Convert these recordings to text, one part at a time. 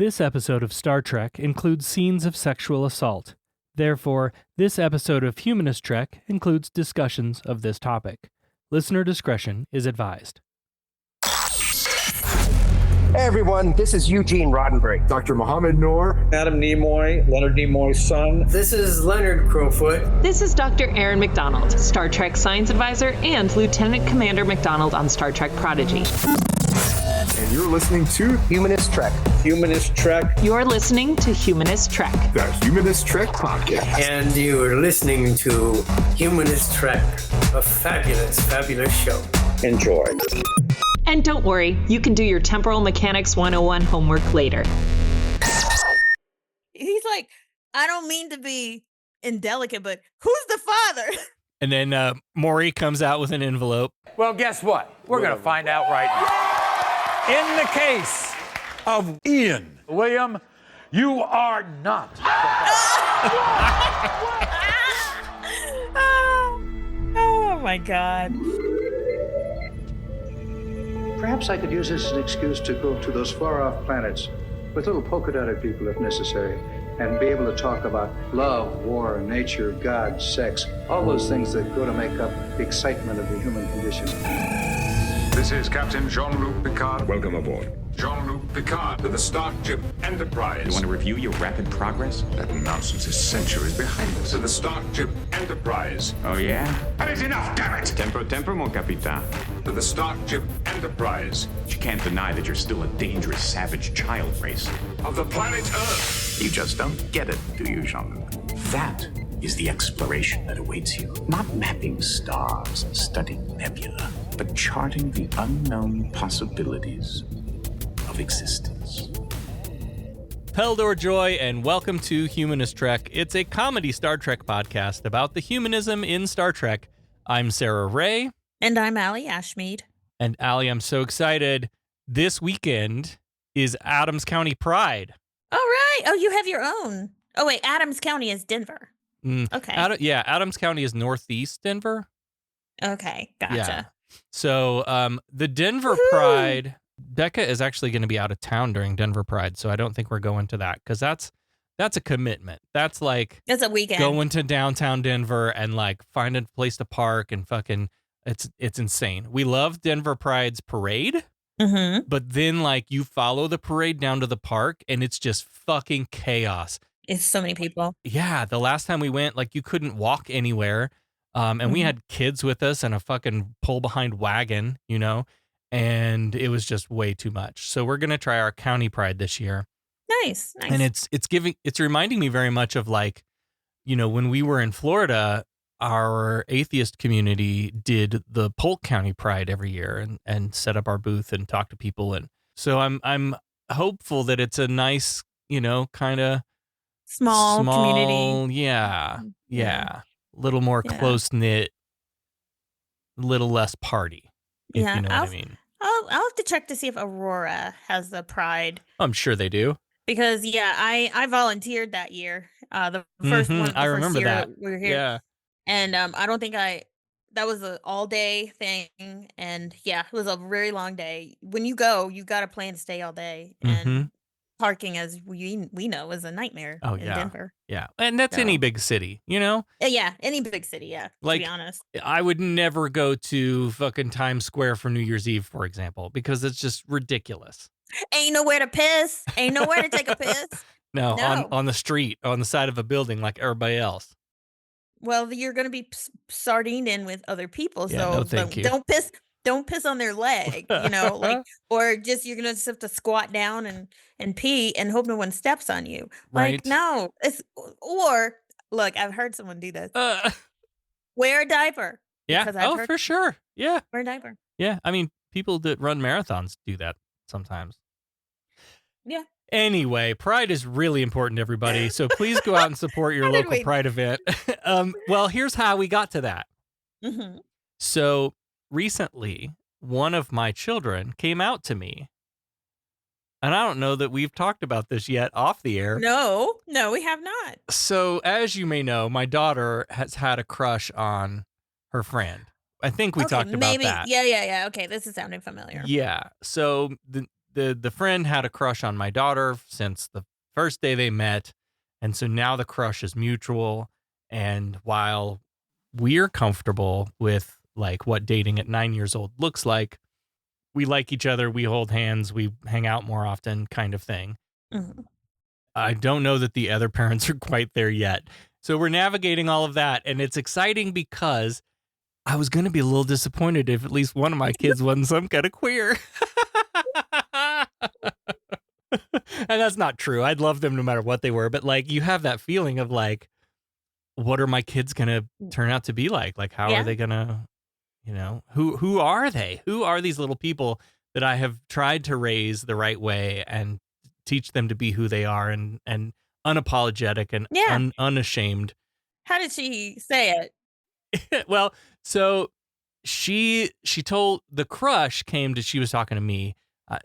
This episode of Star Trek includes scenes of sexual assault. Therefore, this episode of Humanist Trek includes discussions of this topic. Listener discretion is advised. Hey everyone, this is Eugene Roddenberry. Dr. Mohammed Noor. Adam Nimoy, Leonard Nimoy's son. This is Leonard Crowfoot. This is Dr. Aaron McDonald, Star Trek Science Advisor and Lieutenant Commander McDonald on Star Trek Prodigy. And you're listening to Humanist Trek. Humanist Trek. You're listening to Humanist Trek. the Humanist Trek Podcast. And you're listening to Humanist Trek, a fabulous, fabulous show. Enjoy. And don't worry, you can do your Temporal Mechanics 101 homework later. He's like, I don't mean to be indelicate, but who's the father? And then Maury comes out with an envelope. Well, guess what? We're going to find out right now. In the case of Ian, William, you are not. Oh my God. Perhaps I could use this as an excuse to go to those far-off planets with little polka-dotted people if necessary, and be able to talk about love, war, nature, God, sex, all those things that go to make up the excitement of the human condition. This is Captain Jean-Luc Picard. Welcome aboard. Jean-Luc Picard to the Starship Enterprise. You want to review your rapid progress? That nonsense is centuries behind us. To the Starship Enterprise. Oh, yeah? That is enough, damn it! Tempo, mon capitan. To the Starship Enterprise. You can't deny that you're still a dangerous, savage child race. Of the planet Earth. You just don't get it, do you, Jean-Luc? That is the exploration that awaits you. Not mapping stars and studying nebula, but charting the unknown possibilities of existence. Peldor Joy, and welcome to Humanist Trek. It's a comedy Star Trek podcast about the humanism in Star Trek. I'm Sarah Ray. And I'm Allie Ashmead. And Allie, I'm so excited. This weekend is Adams County Pride. All right. Oh, you have your own. Oh, wait. Adams County is Denver. Okay. Adams County is northeast Denver. Okay. Gotcha. Yeah. So the Denver Woo-hoo! Pride, Becca is actually going to be out of town during Denver Pride, so I don't think we're going to that because that's a commitment. That's like It's a weekend. going to downtown Denver and like find a place to park and fucking it's insane. We love Denver Pride's parade, but then like you follow the parade down to the park and it's just fucking chaos. It's so many people. Yeah, the last time we went, like you couldn't walk anywhere, and we had kids with us and a fucking pull behind wagon, you know. And it was just way too much. So we're gonna try our county pride this year. Nice. And it's reminding me very much of like, you know, when we were in Florida, our atheist community did the Polk County Pride every year and set up our booth and talk to people. And so I'm hopeful that it's a nice, you know, kind of small community. Yeah. A little more close knit, little less party. If you know what I mean. I'll have to check to see if Aurora has the Pride. I'm sure they do. Because I volunteered that year. The first one. I remember year that. We were here. Yeah. And I don't think that was an all day thing. And yeah, it was a very long day. When you go, you got to plan to stay all day. And parking, as we know, is a nightmare in Denver. Yeah. And that's any big city, you know? Yeah, any big city, to be honest. I would never go to fucking Times Square for New Year's Eve, for example, because it's just ridiculous. Ain't nowhere to piss. Ain't nowhere to take a piss. No. On the street, on the side of a building like everybody else. Well, you're going to be sardined in with other people, Yeah, so no, thank you. don't piss on their leg, you know, like, or just you're gonna just have to squat down and pee and hope no one steps on you. Like, Right. no, or look, I've heard someone do this. Wear a diaper. Yeah. because I've heard For sure. Yeah. wear a diaper. Yeah. I mean, people that run marathons do that sometimes. Yeah. Anyway, Pride is really important to everybody, so please go out and support your local Pride event. Well, here's how we got to that. So recently, one of my children came out to me, and I don't know that we've talked about this yet off the air. No, we have not. So as you may know, my daughter has had a crush on her friend. I think we talked about that. Yeah. Okay, this is sounding familiar. Yeah. So the friend had a crush on my daughter since the first day they met. And so now the crush is mutual. And while we're comfortable with like what dating at 9 years old looks like, we like each other, we hold hands, we hang out more often kind of thing. Mhm. I don't know that the other parents are quite there yet. So we're navigating all of that. And it's exciting because I was going to be a little disappointed if at least one of my kids wasn't some kind of queer. And that's not true. I'd love them no matter what they were. But like, you have that feeling of like, what are my kids going to turn out to be like? Like, how are they going to, you know, who are they? Who are these little people that I have tried to raise the right way and teach them to be who they are and unapologetic and unashamed? How did she say it? Well, so she told the crush she was talking to me.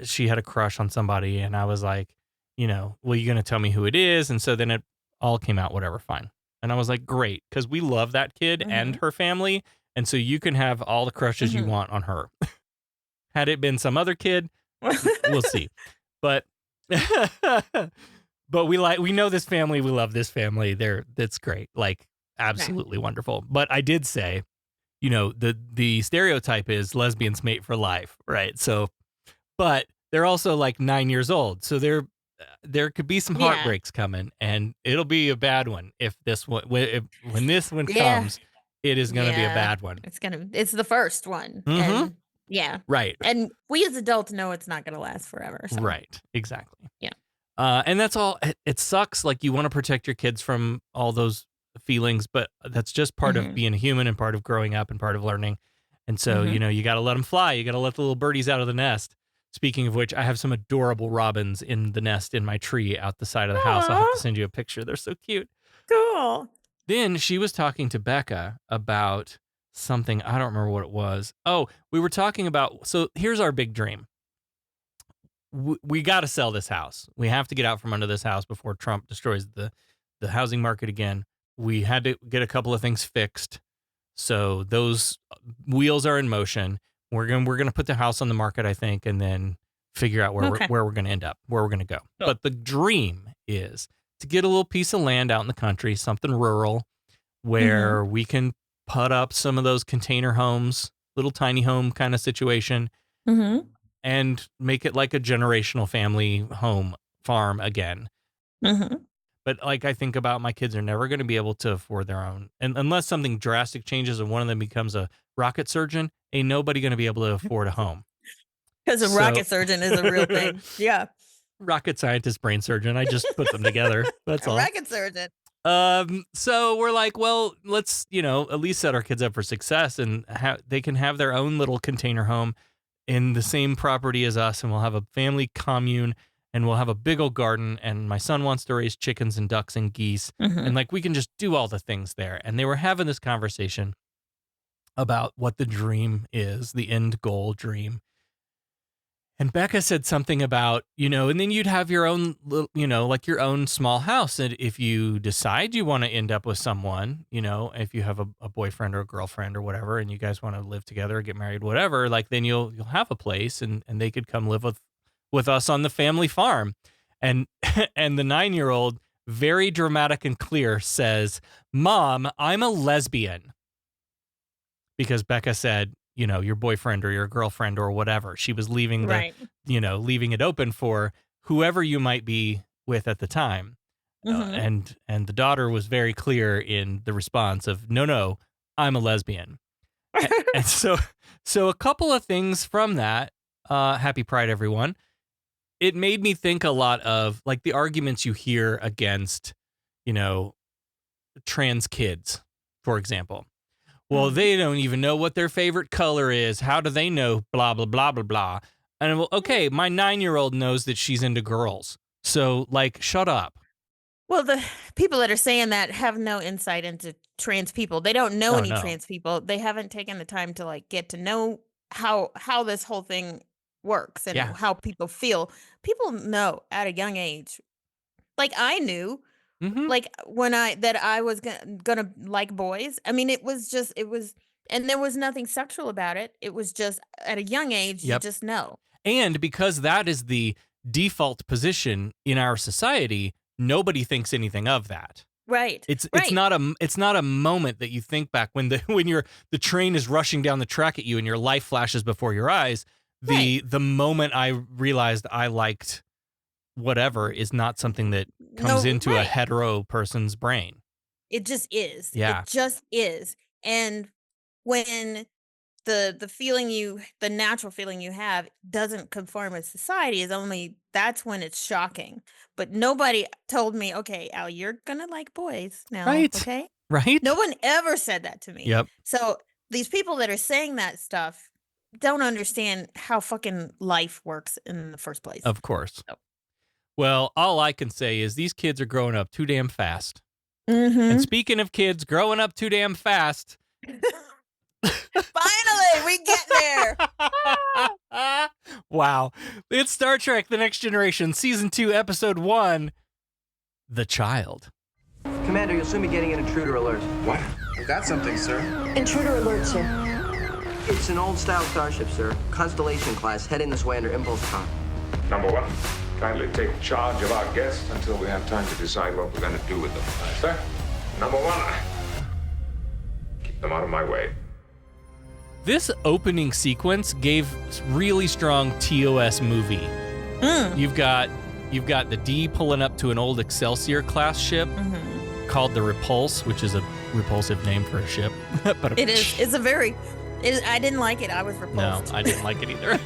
She had a crush on somebody and I was like, you know, well, you're going to tell me who it is. And so then it all came out, whatever, fine. And I was like, great. Cause we love that kid and her family. And so you can have all the crushes you want on her. Had it been some other kid, we'll see. But, but we know this family. We love this family. That's great. Like absolutely wonderful. But I did say, you know, the stereotype is lesbians mate for life. Right. So, but they're also like 9 years old. So there could be some heartbreaks coming and it'll be a bad one. If this one, when this one comes, it is going to be a bad one. It's the first one. And right. And we as adults know it's not going to last forever. So. Right. Exactly. Yeah. And that's all. It sucks. Like you want to protect your kids from all those feelings, but that's just part of being a human and part of growing up and part of learning. And so, you know, you got to let them fly. You got to let the little birdies out of the nest. Speaking of which, I have some adorable robins in the nest in my tree out the side of the house. I'll have to send you a picture. They're so cute. Cool. Then she was talking to Becca about something. I don't remember what it was. Oh, we were talking about, so here's our big dream. We got to sell this house. We have to get out from under this house before Trump destroys the housing market again. We had to get a couple of things fixed. So those wheels are in motion. We're going to put the house on the market, I think, and then figure out where we're going to end up, where we're going to go. Oh. But the dream is to get a little piece of land out in the country, something rural, where we can put up some of those container homes, little tiny home kind of situation, and make it like a generational family home farm again. But like I think about my kids are never going to be able to afford their own. And unless something drastic changes and one of them becomes a rocket surgeon, ain't nobody going to be able to afford a home. Because a rocket surgeon is a real thing. Yeah. Rocket scientist, brain surgeon. I just put them together. That's all. Rocket surgeon. So we're like, well, let's, you know, at least set our kids up for success and they can have their own little container home in the same property as us. And we'll have a family commune. And we'll have a big old garden, and my son wants to raise chickens and ducks and geese. And like, we can just do all the things there. And they were having this conversation about what the dream is, the end goal dream. And Becca said something about, you know, and then you'd have your own, you know, like your own small house. And if you decide you want to end up with someone, you know, if you have a boyfriend or a girlfriend or whatever, and you guys want to live together or get married, whatever, like then you'll have a place and they could come live with us on the family farm. And the 9-year-old, very dramatic and clear, says, Mom, I'm a lesbian. Because Becca said, you know, your boyfriend or your girlfriend or whatever. She was leaving leaving it open for whoever you might be with at the time. And the daughter was very clear in the response of, no, I'm a lesbian. And so a couple of things from that, happy Pride, everyone. It made me think a lot of like the arguments you hear against, you know, trans kids, for example. Well, they don't even know what their favorite color is. How do they know? Blah, blah, blah, blah, blah. And well, okay, my 9-year-old knows that she's into girls. So like, shut up. Well, the people that are saying that have no insight into trans people. They don't know any trans people. They haven't taken the time to like get to know how this whole thing works and how people feel. People know at a young age. Like I knew, like when I was gonna like boys. I mean, it was, and there was nothing sexual about it. It was just at a young age, you just know. And because that is the default position in our society, nobody thinks anything of that. Right. It's not a moment that you think back when the train is rushing down the track at you and your life flashes before your eyes. The moment I realized I liked whatever is not something that comes into a hetero person's brain. It just is. Yeah. It just is. And when the natural feeling you have doesn't conform with society that's when it's shocking. But nobody told me, okay, Al, you're gonna like boys now. Right. Okay. Right. No one ever said that to me. Yep. So these people that are saying that stuff don't understand how fucking life works in the first place. Of course. So. Well, all I can say is these kids are growing up too damn fast. Mm-hmm. And speaking of kids growing up too damn fast. Finally, we get there. Wow. It's Star Trek The Next Generation, Season 2, Episode 1, The Child. Commander, you'll soon be getting an intruder alert. What? We've got something, sir. Intruder alert, sir. It's an old-style starship, sir. Constellation class, heading this way under impulse com. Number 1, kindly take charge of our guests until we have time to decide what we're going to do with them. Sir, number 1, keep them out of my way. This opening sequence gave really strong TOS movie. You've got the D pulling up to an old Excelsior class ship called the Repulse, which is a repulsive name for a ship. But it is. I didn't like it. I was repulsed. No, I didn't like it either.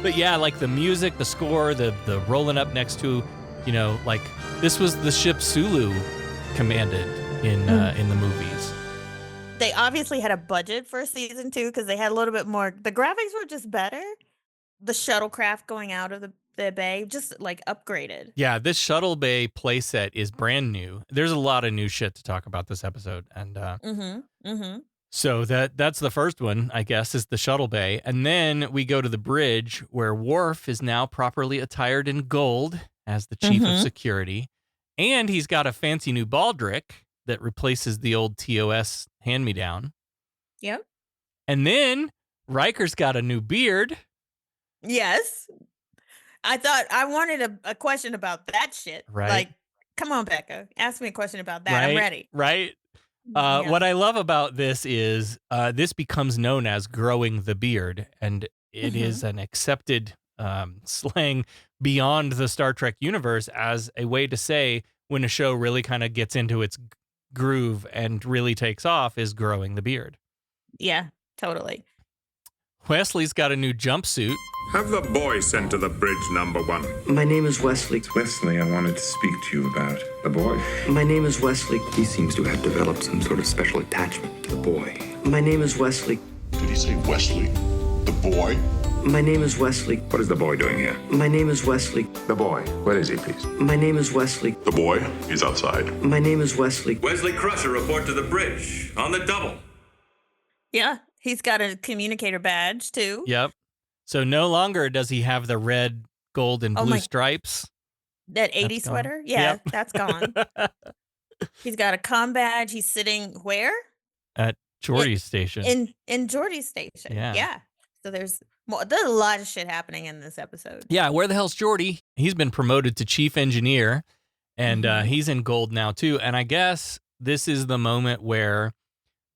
But yeah, like the music, the score, the rolling up next to, like this was the ship Sulu commanded in the movies. They obviously had a budget for season 2 because they had a little bit more. The graphics were just better. The shuttlecraft going out of the bay, just like upgraded. Yeah, this shuttle bay playset is brand new. There's a lot of new shit to talk about this episode, and so that's the first one, I guess, is the shuttle bay, and then we go to the bridge where Worf is now properly attired in gold as the chief of security, and he's got a fancy new baldric that replaces the old TOS hand-me-down. Yep. And then Riker's got a new beard. Yes. I thought I wanted a question about that shit. Right. Like, come on, Becca. Ask me a question about that. Right, I'm ready. Right. Yeah. What I love about this is this becomes known as growing the beard, and it is an accepted slang beyond the Star Trek universe as a way to say when a show really kind of gets into its groove and really takes off is growing the beard. Yeah, totally. Wesley's got a new jumpsuit. Have the boy sent to the bridge, number 1. My name is Wesley. It's Wesley I wanted to speak to you about. The boy. My name is Wesley. He seems to have developed some sort of special attachment to the boy. My name is Wesley. Did he say Wesley? The boy? My name is Wesley. What is the boy doing here? My name is Wesley. The boy. Where is he, please? My name is Wesley. The boy? He's outside. My name is Wesley. Wesley Crusher, report to the bridge. On the double. Yeah, he's got a communicator badge, too. Yep. So no longer does he have the red, gold, and blue stripes. That 80s sweater? Yeah, that's gone. He's got a comm badge. He's sitting where? At Geordi's station. In Geordi's station. Yeah. So there's a lot of shit happening in this episode. Yeah, where the hell's Geordi? He's been promoted to chief engineer, and he's in gold now, too. And I guess this is the moment where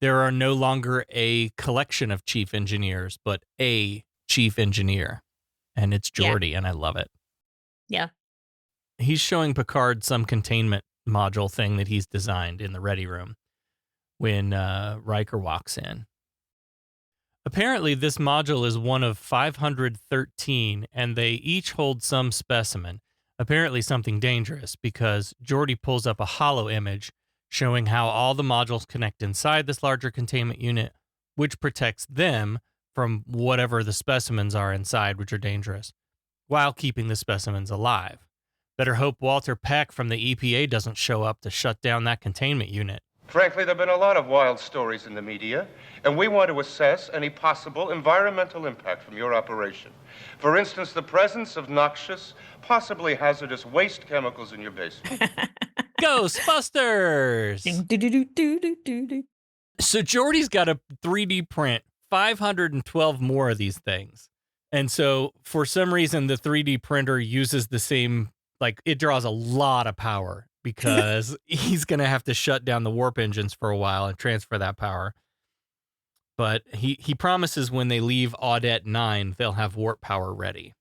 there are no longer a collection of chief engineers, but a chief engineer. And it's Geordi, and I love it. Yeah. He's showing Picard some containment module thing that he's designed in the ready room when Riker walks in. Apparently, this module is one of 513, and they each hold some specimen, apparently something dangerous, because Geordi pulls up a holo image showing how all the modules connect inside this larger containment unit, which protects them from whatever the specimens are inside, which are dangerous, while keeping the specimens alive. Better hope Walter Peck from the EPA doesn't show up to shut down that containment unit. Frankly, there have been a lot of wild stories in the media, and we want to assess any possible environmental impact from your operation. For instance, the presence of noxious, possibly hazardous waste chemicals in your basement. Ghostbusters! So Geordi's got to 3D print 512 more of these things. And so for some reason, the 3D printer uses the same, like it draws a lot of power because he's going to have to shut down the warp engines for a while and transfer that power. But he promises when they leave Audette 9, they'll have warp power ready.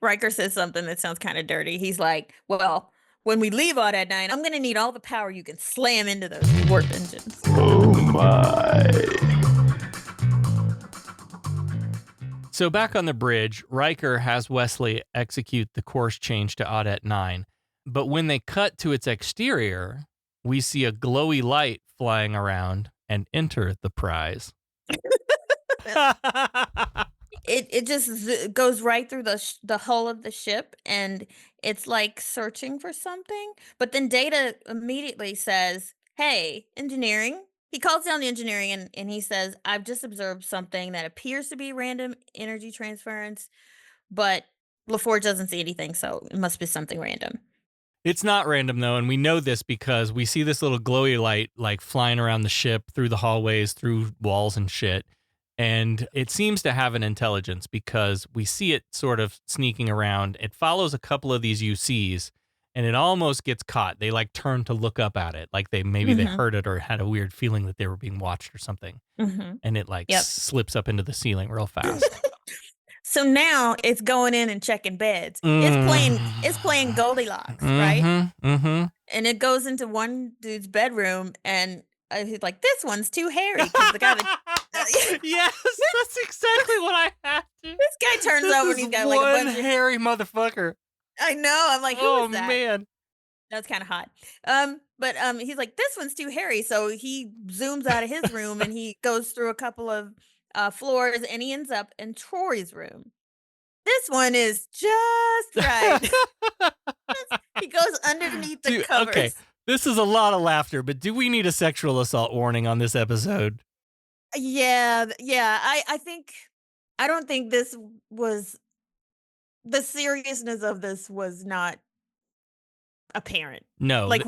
Riker says something that sounds kind of dirty. He's like, well, when we leave Audette 9, I'm going to need all the power you can slam into those warp engines. Oh, my. So back on the bridge, Riker has Wesley execute the course change to Audette 9. But when they cut to its exterior, we see a glowy light flying around and enter the prize. It just goes right through the hull of the ship, and it's like searching for something. But then Data immediately says, hey, engineering. He calls down the engineering and he says, I've just observed something that appears to be random energy transference, but LaForge doesn't see anything, so it must be something random. It's not random, though, and we know this because we see this little glowy light like flying around the ship, through the hallways, through walls and shit. And it seems to have an intelligence because we see it sort of sneaking around. It follows a couple of these UCs, and it almost gets caught. They like turn to look up at it, like they heard it or had a weird feeling that they were being watched or something. And it like slips up into the ceiling real fast. So now it's going in and checking beds. It's playing Goldilocks, right? And it goes into one dude's bedroom, and he's like, "This one's too hairy." Because the guy yes, that's exactly what I had to. This guy turns over and he's got like a bunch of hairy motherfucker. I know. I'm like, who is that? Oh man, that's kind of hot. But he's like, this one's too hairy. So he zooms out of his room and he goes through a couple of floors, and he ends up in Troi's room. This one is just right. He goes underneath the covers. Okay, this is a lot of laughter, but do we need a sexual assault warning on this episode? Yeah. I don't think this was, the seriousness of this was not apparent. No. Like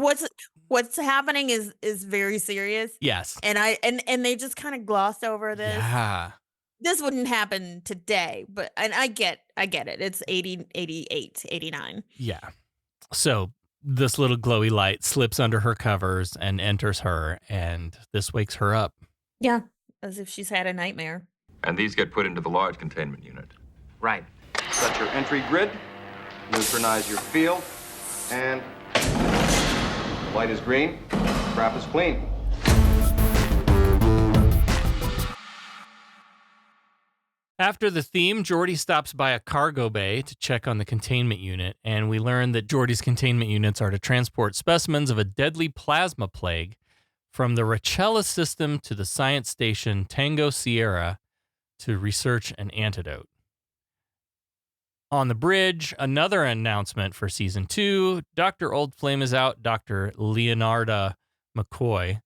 what's happening is very serious. Yes. And they just kind of glossed over this. Yeah. This wouldn't happen today, but I get it. It's 80, 88, 89. Yeah. So this little glowy light slips under her covers and enters her, and this wakes her up. Yeah, as if she's had a nightmare. And these get put into the large containment unit. Right. Set your entry grid, neutralize your field, and light is green, crap is clean. After the theme, Geordi stops by a cargo bay to check on the containment unit, and we learn that Geordi's containment units are to transport specimens of a deadly plasma plague from the Rachella system to the science station Tango Sierra to research an antidote. On the bridge, another announcement for Season 2. Dr. Oldflame is out. Dr. Leonarda McCoy,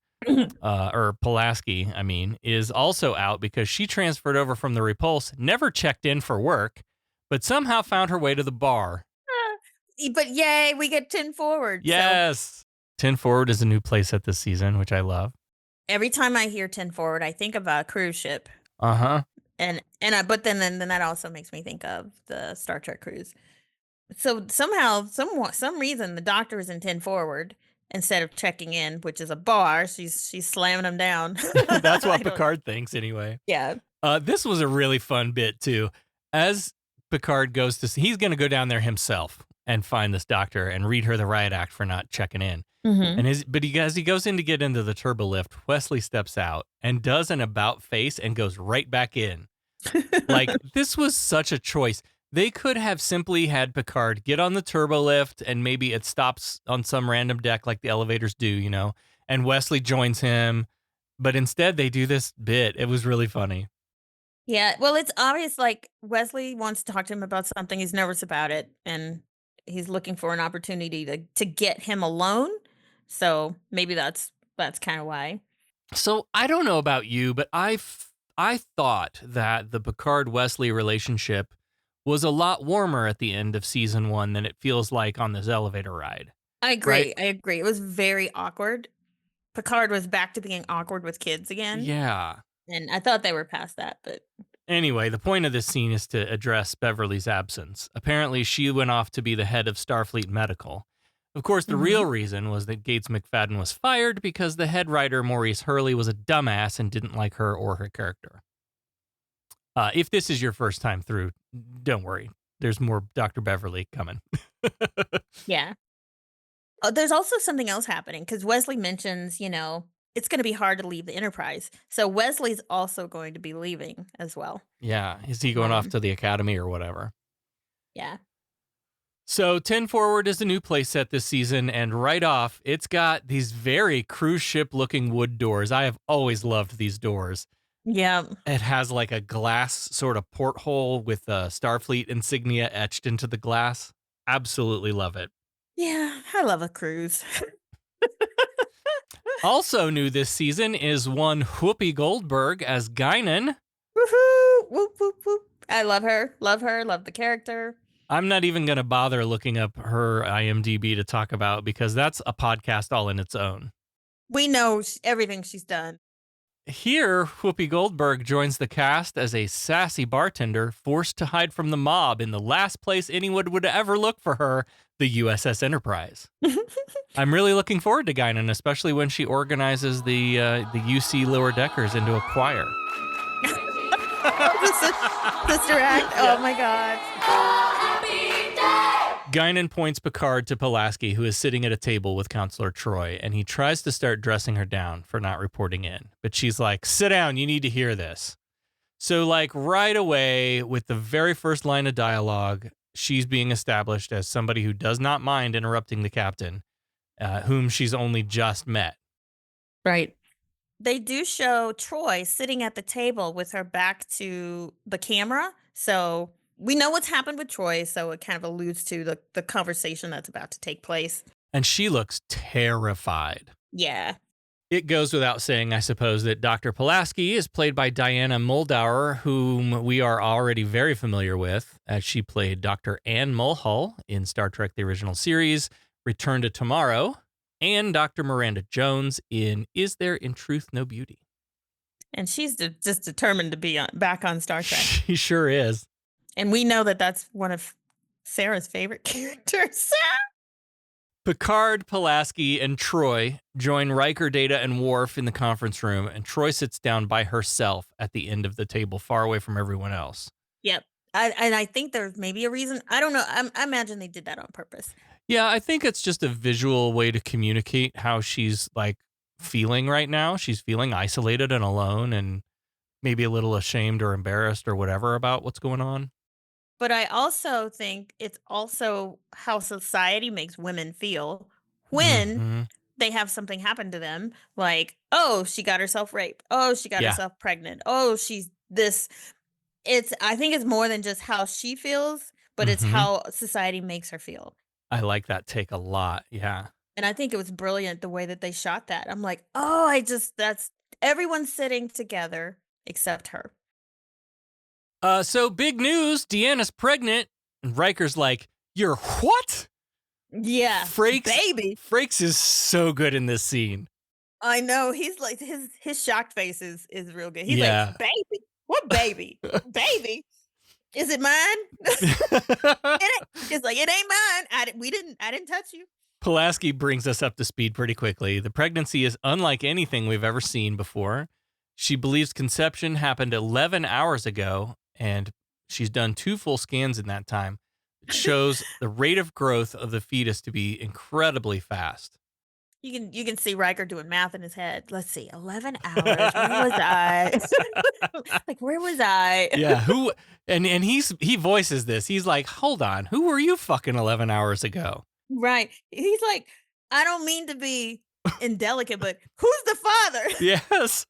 or Pulaski, is also out because she transferred over from the Repulse, never checked in for work, but somehow found her way to the bar. But yay, we get 10 Forward. Yes. So 10 Forward is a new playset this season, which I love. Every time I hear 10 Forward, I think of a cruise ship. Uh-huh. But then that also makes me think of the Star Trek cruise. So somehow, some reason, the Doctor is in 10 Forward instead of checking in, which is a bar. She's slamming them down. That's what Picard thinks anyway. Yeah. This was a really fun bit too. As Picard he's going to go down there himself and find this Doctor and read her the riot act for not checking in. And as he goes in to get into the turbo lift, Wesley steps out and does an about face and goes right back in. Like, this was such a choice. They could have simply had Picard get on the turbo lift and maybe it stops on some random deck like the elevators do, and Wesley joins him. But instead they do this bit. It was really funny. Yeah. Well, it's obvious like Wesley wants to talk to him about something. He's nervous about it. And he's looking for an opportunity to get him alone. So maybe that's kind of why. So I don't know about you, but I thought that the Picard-Wesley relationship was a lot warmer at the end of Season 1 than it feels like on this elevator ride. I agree. Right? I agree. It was very awkward. Picard was back to being awkward with kids again. Yeah. And I thought they were past that, but Anyway, the point of this scene is to address Beverly's absence. Apparently, she went off to be the head of Starfleet Medical. Of course, the real reason was that Gates McFadden was fired because the head writer, Maurice Hurley, was a dumbass and didn't like her or her character. If this is your first time through, don't worry. There's more Dr. Beverly coming. Yeah. Oh, there's also something else happening because Wesley mentions, it's going to be hard to leave the Enterprise. So Wesley's also going to be leaving as well. Yeah. Is he going off to the academy or whatever? Yeah. So 10 Forward is a new playset this season, and right off, it's got these very cruise ship-looking wood doors. I have always loved these doors. Yeah. It has like a glass sort of porthole with a Starfleet insignia etched into the glass. Absolutely love it. Yeah, I love a cruise. Also new this season is one Whoopi Goldberg as Guinan. Woohoo! Whoop, whoop, whoop. I love her. Love her. Love the character. I'm not even going to bother looking up her IMDb to talk about because that's a podcast all in its own. We know everything she's done. Here, Whoopi Goldberg joins the cast as a sassy bartender forced to hide from the mob in the last place anyone would ever look for her, the USS Enterprise. I'm really looking forward to Guinan, especially when she organizes the UC lower deckers into a choir. Sister Act. Oh my God. Guinan points Picard to Pulaski, who is sitting at a table with Counselor Troi, and he tries to start dressing her down for not reporting in. But she's like, sit down, you need to hear this. So like right away, with the very first line of dialogue, she's being established as somebody who does not mind interrupting the captain, whom she's only just met. Right. They do show Troi sitting at the table with her back to the camera. So we know what's happened with Troi, so it kind of alludes to the conversation that's about to take place. And she looks terrified. Yeah. It goes without saying, I suppose, that Dr. Pulaski is played by Diana Muldaur, whom we are already very familiar with, as she played Dr. Anne Mulhall in Star Trek The Original Series, Return to Tomorrow, and Dr. Miranda Jones in Is There in Truth No Beauty? And she's just determined to be back on Star Trek. She sure is. And we know that that's one of Sarah's favorite characters. Picard, Pulaski, and Troi join Riker, Data, and Worf in the conference room, and Troi sits down by herself at the end of the table, far away from everyone else. Yep. And I think there's maybe a reason. I don't know. I imagine they did that on purpose. Yeah, I think it's just a visual way to communicate how she's like feeling right now. She's feeling isolated and alone and maybe a little ashamed or embarrassed or whatever about what's going on. But I also think it's also how society makes women feel when they have something happen to them. Like, oh, she got herself raped. Oh, she got herself pregnant. Oh, she's this. I think it's more than just how she feels, but it's how society makes her feel. I like that take a lot. Yeah. And I think it was brilliant the way that they shot that. I'm like, oh, that's everyone sitting together except her. So big news, Deanna's pregnant. And Riker's like, you're what? Yeah. Baby. Frakes is so good in this scene. I know. He's like, his shocked face is real good. He's like, baby? What baby? Baby? Is it mine? It's like, it ain't mine. I didn't touch you. Pulaski brings us up to speed pretty quickly. The pregnancy is unlike anything we've ever seen before. She believes conception happened 11 hours ago, and she's done 2 full scans in that time. It shows the rate of growth of the fetus to be incredibly fast. You can see Riker doing math in his head. Let's see, 11 hours. Where was I? Like, where was I? Yeah, who? And he voices this. He's like, hold on, who were you fucking 11 hours ago? Right. He's like, I don't mean to be indelicate, but who's the father? Yes.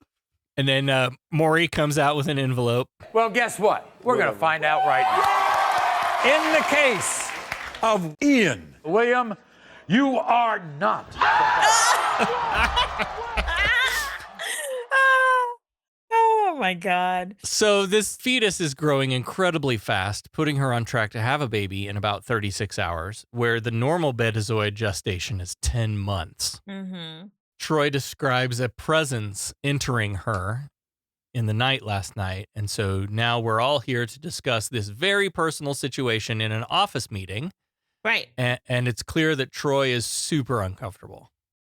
And then Maury comes out with an envelope. Well, guess what? We're going to find out right now. In the case of Ian, William, you are not. Oh, my God. So this fetus is growing incredibly fast, putting her on track to have a baby in about 36 hours, where the normal betazoid gestation is 10 months. Mm-hmm. Troi describes a presence entering her, in the night last night. And so now we're all here to discuss this very personal situation in an office meeting. Right. And it's clear that Troi is super uncomfortable.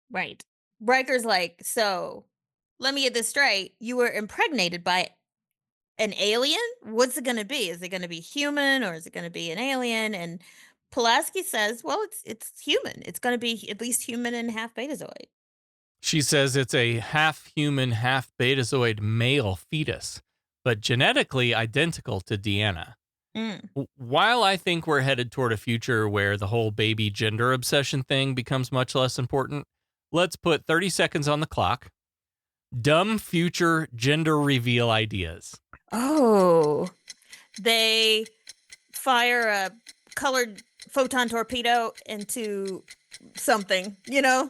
Right. Riker's like, so let me get this straight. You were impregnated by an alien? What's it going to be? Is it going to be human or is it going to be an alien? And Pulaski says, well, it's human. It's going to be at least human and half betazoid. She says it's a half human, half betazoid male fetus, but genetically identical to Deanna. While I think we're headed toward a future where the whole baby gender obsession thing becomes much less important, let's put 30 seconds on the clock. Dumb future gender reveal ideas. Oh, they fire a colored photon torpedo into something, you know?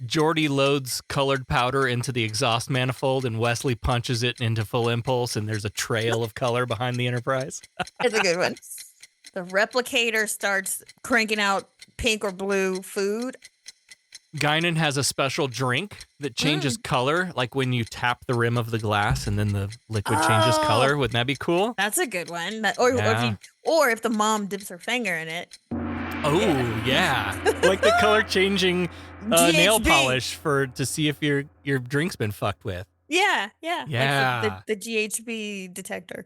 Geordi loads colored powder into the exhaust manifold and Wesley punches it into full impulse and there's a trail of color behind the Enterprise. That's a good one. The replicator starts cranking out pink or blue food. Guinan has a special drink that changes color, like when you tap the rim of the glass and then the liquid changes color. Wouldn't that be cool? That's a good one. Or if the mom dips her finger in it. Oh, yeah. Like the color changing nail polish to see if your drink's been fucked with. Yeah. Yeah. Like the GHB detector.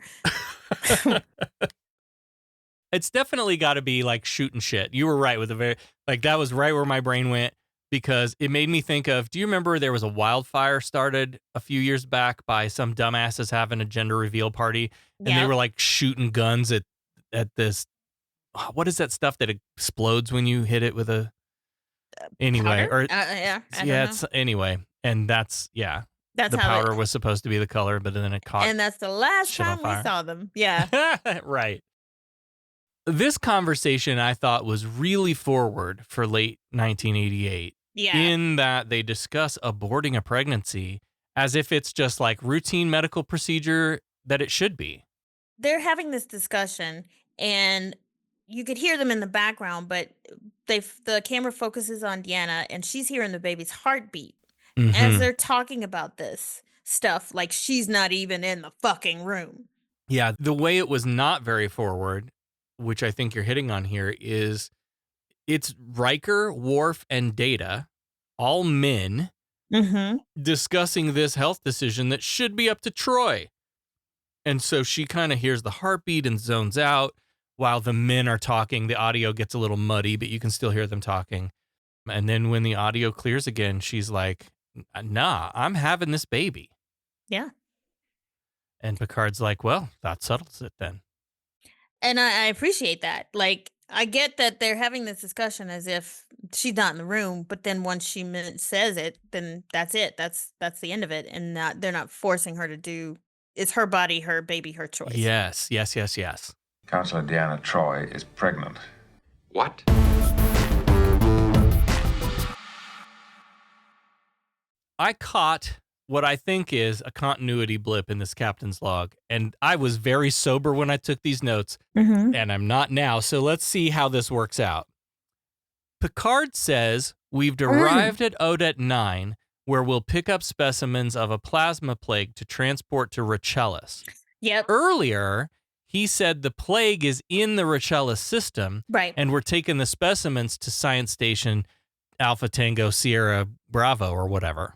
It's definitely got to be like shooting shit. You were right with that was right where my brain went. Because it made me think of, do you remember there was a wildfire started a few years back by some dumbasses having a gender reveal party? And they were like shooting guns at this, what is that stuff that explodes when you hit it with a, anyway. Powder? Anyway. And that's the powder was supposed to be the color, but then it caught. And that's the last time we saw them. Yeah. Right. This conversation I thought was really forward for late 1988. Yeah. In that they discuss aborting a pregnancy as if it's just like routine medical procedure that it should be. They're having this discussion and you could hear them in the background, but the camera focuses on Deanna and she's hearing the baby's heartbeat as they're talking about this stuff, like she's not even in the fucking room. Yeah, the way it was not very forward, which I think you're hitting on here, is it's Riker, Worf, and Data, all men, discussing this health decision that should be up to Troi. And so she kind of hears the heartbeat and zones out while the men are talking. The audio gets a little muddy, but you can still hear them talking. And then when the audio clears again, she's like, nah, I'm having this baby. Yeah. And Picard's like, well, that settles it then. And I appreciate that. Like, I get that they're having this discussion as if she's not in the room, but then once she says it, then that's it. That's the end of it. And they're not forcing her to do, it's her body, her baby, her choice. Yes. Counselor Deanna Troi is pregnant. What? I caught what I think is a continuity blip in this captain's log. And I was very sober when I took these notes, and I'm not now. So let's see how this works out. Picard says, we've arrived at Odet 9, where we'll pick up specimens of a plasma plague to transport to Richellus. Yep. Earlier, he said the plague is in the Richellus system, right? And we're taking the specimens to Science Station Alpha Tango Sierra Bravo or whatever.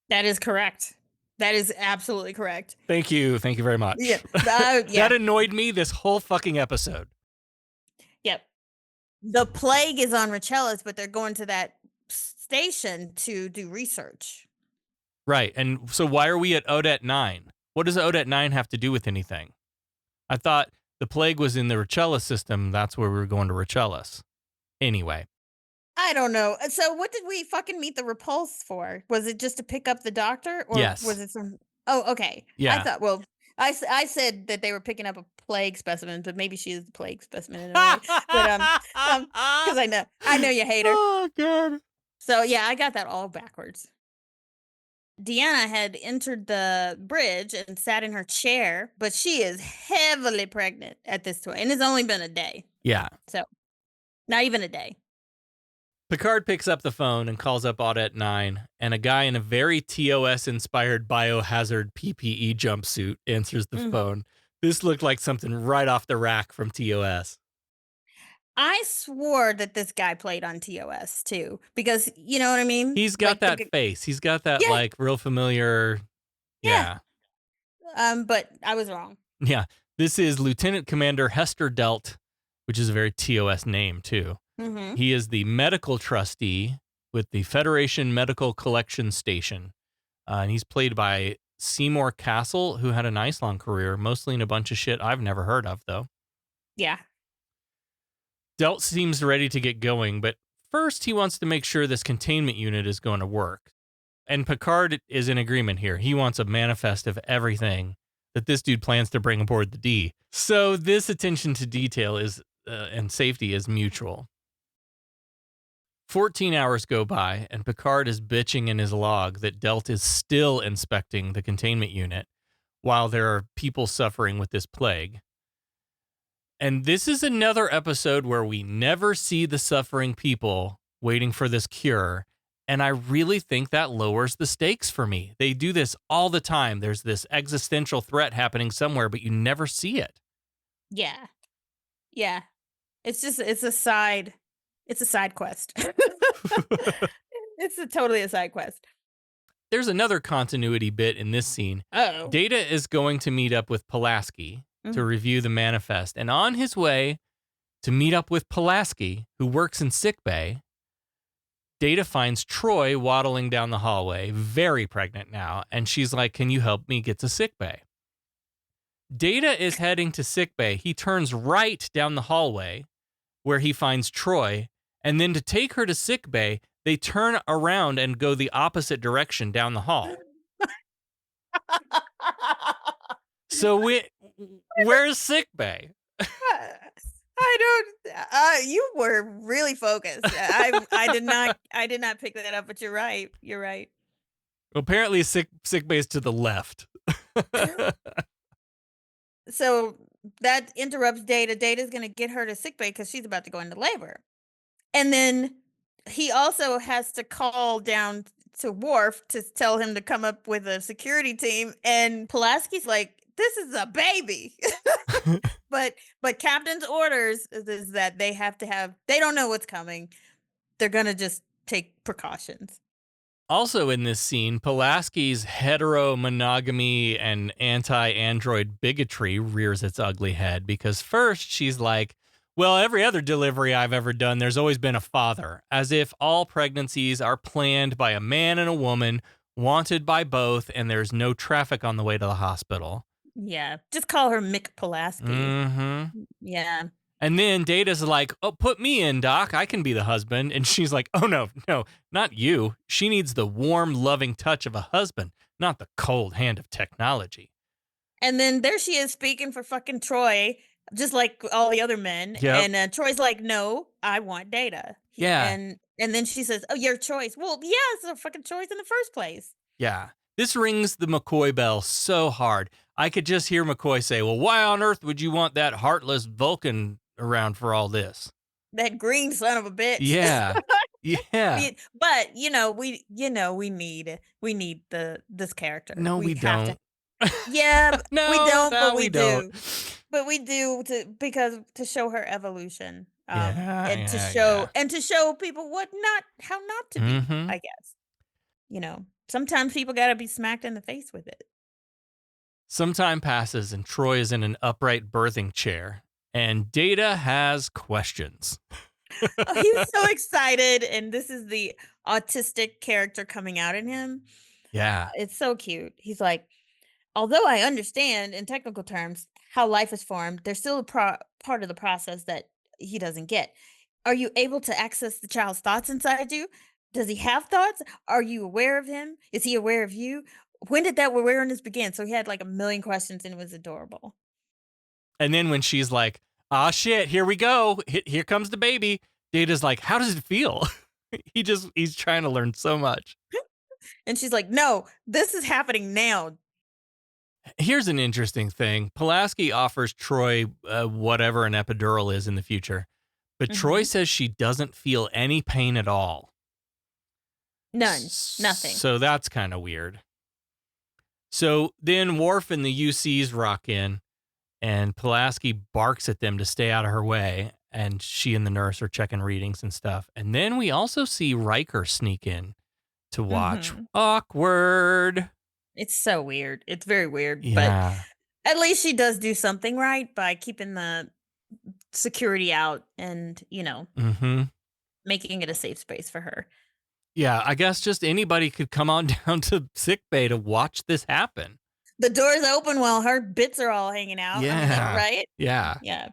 That is correct. That is absolutely correct. Thank you. Thank you very much. Yeah. That annoyed me this whole fucking episode. Yep. The plague is on Richellus, but they're going to that station to do research. Right. And so why are we at Odet 9? What does Odet 9 have to do with anything? I thought the plague was in the Richellus system. That's where we were going to Richellus. Anyway. I don't know. So what did we fucking meet the Repulse for? Was it just to pick up the doctor? Or yes. Was it some... Oh, okay. Yeah. I thought, well, I said that they were picking up a plague specimen, but maybe she is the plague specimen in a way. But because I know you hate her. Oh, God. So yeah, I got that all backwards. Deanna had entered the bridge and sat in her chair, but she is heavily pregnant at this point, and it's only been a day. Yeah. So not even a day. Picard picks up the phone and calls up Audit 9, and a guy in a very TOS-inspired biohazard PPE jumpsuit answers the phone. This looked like something right off the rack from TOS. I swore that this guy played on TOS, too, because, you know what I mean? He's got that face. He's got that, like, real familiar... Yeah. But I was wrong. Yeah. This is Lieutenant Commander Hester Delt, which is a very TOS name, too. Mm-hmm. He is the medical trustee with the Federation Medical Collection Station. And he's played by Seymour Castle, who had a nice long career, mostly in a bunch of shit I've never heard of, though. Yeah. Delt seems ready to get going, but first he wants to make sure this containment unit is going to work. And Picard is in agreement here. He wants a manifest of everything that this dude plans to bring aboard the D. So this attention to detail is and safety is mutual. 14 hours go by, and Picard is bitching in his log that Delt is still inspecting the containment unit while there are people suffering with this plague. And this is another episode where we never see the suffering people waiting for this cure, and I really think that lowers the stakes for me. They do this all the time. There's this existential threat happening somewhere, but you never see it. Yeah. Yeah. It's a side quest. It's totally a side quest. There's another continuity bit in this scene. Uh-oh. Data is going to meet up with Pulaski to review the manifest. And on his way to meet up with Pulaski, who works in sickbay, Data finds Troi waddling down the hallway, very pregnant now, and she's like, "Can you help me get to sickbay?" Data is heading to sickbay. He turns right down the hallway where he finds Troi, and then to take her to sickbay, they turn around and go the opposite direction down the hall. So where's sickbay? I don't. You were really focused. I did not pick that up, but you're right. You're right. Well, apparently sickbay is to the left. So that interrupts Data. Data's going to get her to sickbay because she's about to go into labor. And then he also has to call down to Worf to tell him to come up with a security team. And Pulaski's like, "This is a baby." but Captain's orders is that they don't know what's coming. They're going to just take precautions. Also in this scene, Pulaski's hetero-monogamy and anti-android bigotry rears its ugly head because first she's like, "Well, every other delivery I've ever done, there's always been a father," as if all pregnancies are planned by a man and a woman, wanted by both, and there's no traffic on the way to the hospital. Yeah, just call her Mick Pulaski. Mm-hmm. Yeah. And then Data's like, "Oh, put me in, Doc. I can be the husband." And she's like, "Oh, no, not you. She needs the warm, loving touch of a husband, not the cold hand of technology." And then there she is speaking for fucking Troi, just like all the other men. Yep. And Troy's like, "No, I want Data." Yeah. And then she says, "Oh, your choice." Well, yeah, it's a fucking choice in the first place. Yeah. This rings the McCoy bell so hard. I could just hear McCoy say, "Well, why on earth would you want that heartless Vulcan around for all this? That green son of a bitch." Yeah. Yeah. But we need this character. No, we don't. Yeah, No, we don't, no, but we do. don't. But we do to show her evolution. Yeah, to show people how not to be, Mhm. I guess. Sometimes people got to be smacked in the face with it. Some time passes and Troi is in an upright birthing chair and Data has questions. Oh, he was so excited, and this is the autistic character coming out in him. Yeah. It's so cute. He's like, "Although I understand in technical terms how life is formed, there's still a part of the process that he doesn't get. Are you able to access the child's thoughts inside you? Does he have thoughts? Are you aware of him? Is he aware of you? When did that awareness begin?" So he had like a million questions, and it was adorable. And then when she's like, "Ah, shit, here we go. Here comes the baby." Data's like, "How does it feel?" He's trying to learn so much. And she's like, "No, this is happening now." Here's an interesting thing. Pulaski offers Troi whatever an epidural is in the future. But Troi says she doesn't feel any pain at all. None. Nothing. So that's kind of weird. So then Worf and the UCs rock in, and Pulaski barks at them to stay out of her way, and she and the nurse are checking readings and stuff. And then we also see Riker sneak in to watch. Awkward. It's so weird. It's very weird. Yeah. But at least she does do something right by keeping the security out and, making it a safe space for her. Yeah, I guess just anybody could come on down to sickbay to watch this happen. The door's open while her bits are all hanging out. Yeah. Right? Yeah. Yeah.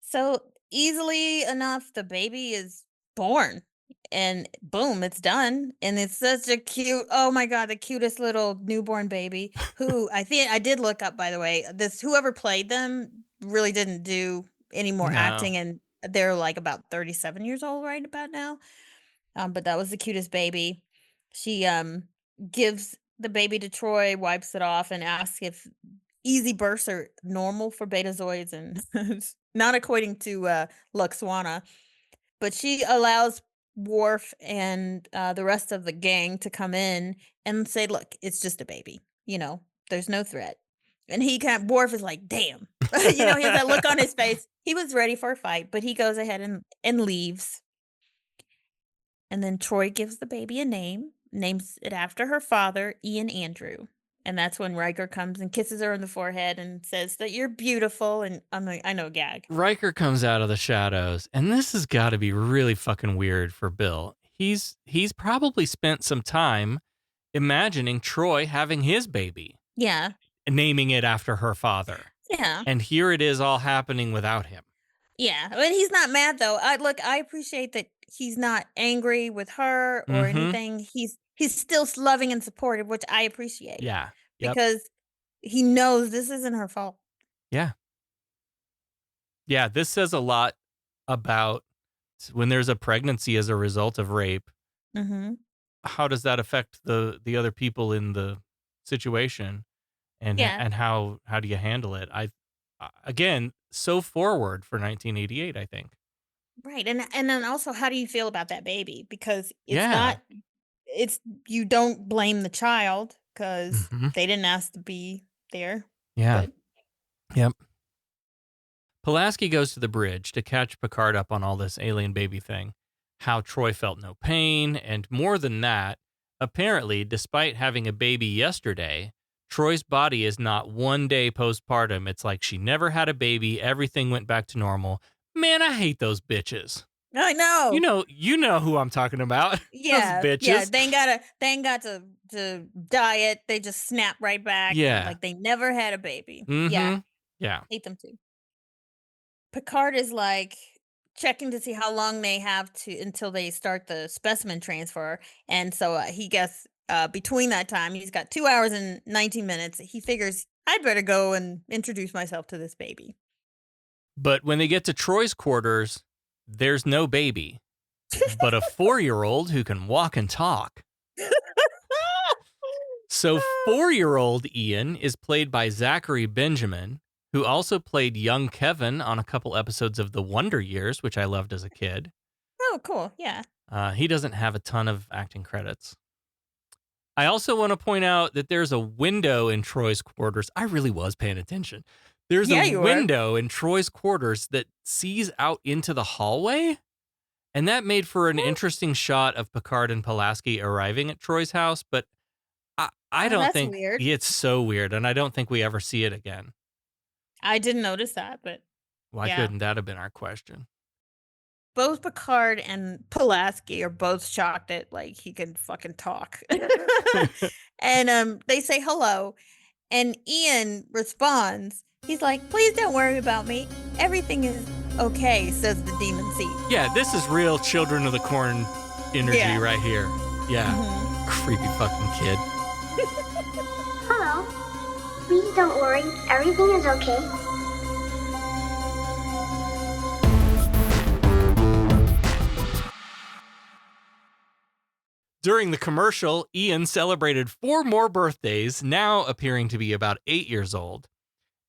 So easily enough, the baby is born and boom, it's done. And it's such a cute, oh my God, the cutest little newborn baby who I think I did look up, by the way, whoever played them really didn't do any more acting. And they're like about 37 years old right about now. But that was the cutest baby. She gives the baby to Troi, wipes it off, and asks if easy births are normal for betazoids, and not equating to Luxwana. But she allows Worf and the rest of the gang to come in and say, "Look, it's just a baby. There's no threat." And Worf is like, "Damn," he has that look on his face. He was ready for a fight, but he goes ahead and leaves. And then Troi gives the baby a name, names it after her father, Ian Andrew. And that's when Riker comes and kisses her on the forehead and says that you're beautiful. And I'm like, I know, gag. Riker comes out of the shadows, and this has got to be really fucking weird for Bill. He's probably spent some time imagining Troi having his baby. Yeah. Naming it after her father. Yeah. And here it is all happening without him. Yeah. And he's not mad, though. I appreciate that he's not angry with her or anything. He's still loving and supportive, which I appreciate. Yeah. Yep. Because he knows this isn't her fault. Yeah. Yeah, this says a lot about when there's a pregnancy as a result of rape. How does that affect the other people in the situation? And how do you handle it? Again, so forward for 1988, I think. Right. And then also, how do you feel about that baby? Because you don't blame the child because they didn't ask to be there. Yeah. But. Yep. Pulaski goes to the bridge to catch Picard up on all this alien baby thing, how Troi felt no pain, and more than that, apparently, despite having a baby yesterday, Troy's body is not 1 day postpartum. It's like she never had a baby. Everything went back to normal. Man, I hate those bitches. I know. You know who I'm talking about. Yeah. Those bitches. Yeah. They ain't got to diet. They just snap right back. Yeah. Like they never had a baby. Mm-hmm. Yeah. Yeah. Hate them too. Picard is like checking to see how long they have until they start the specimen transfer. And so he gets between that time, he's got 2 hours and 19 minutes. He figures I'd better go and introduce myself to this baby. But when they get to Troy's quarters, there's no baby, but a 4-year-old who can walk and talk. So 4-year-old Ian is played by Zachary Benjamin, who also played young Kevin on a couple episodes of The Wonder Years, which I loved as a kid. Oh, cool. Yeah. He doesn't have a ton of acting credits. I also want to point out that there's a window in Troy's quarters. I really was paying attention. There's a window in Troy's quarters that sees out into the hallway. And that made for an interesting shot of Picard and Pulaski arriving at Troy's house. But I don't think weird. It's so weird. And I don't think we ever see it again. I didn't notice that, but why couldn't that have been our question? Both Picard and Pulaski are both shocked that like he can fucking talk. And they say hello. And Ian responds. He's like, "Please don't worry about me. Everything is okay," says the demon seed. Yeah, this is real Children of the Corn energy right here. Yeah. Creepy fucking kid. Hello. Please don't worry. Everything is okay. During the commercial, Ian celebrated 4 more birthdays, now appearing to be about 8 years old.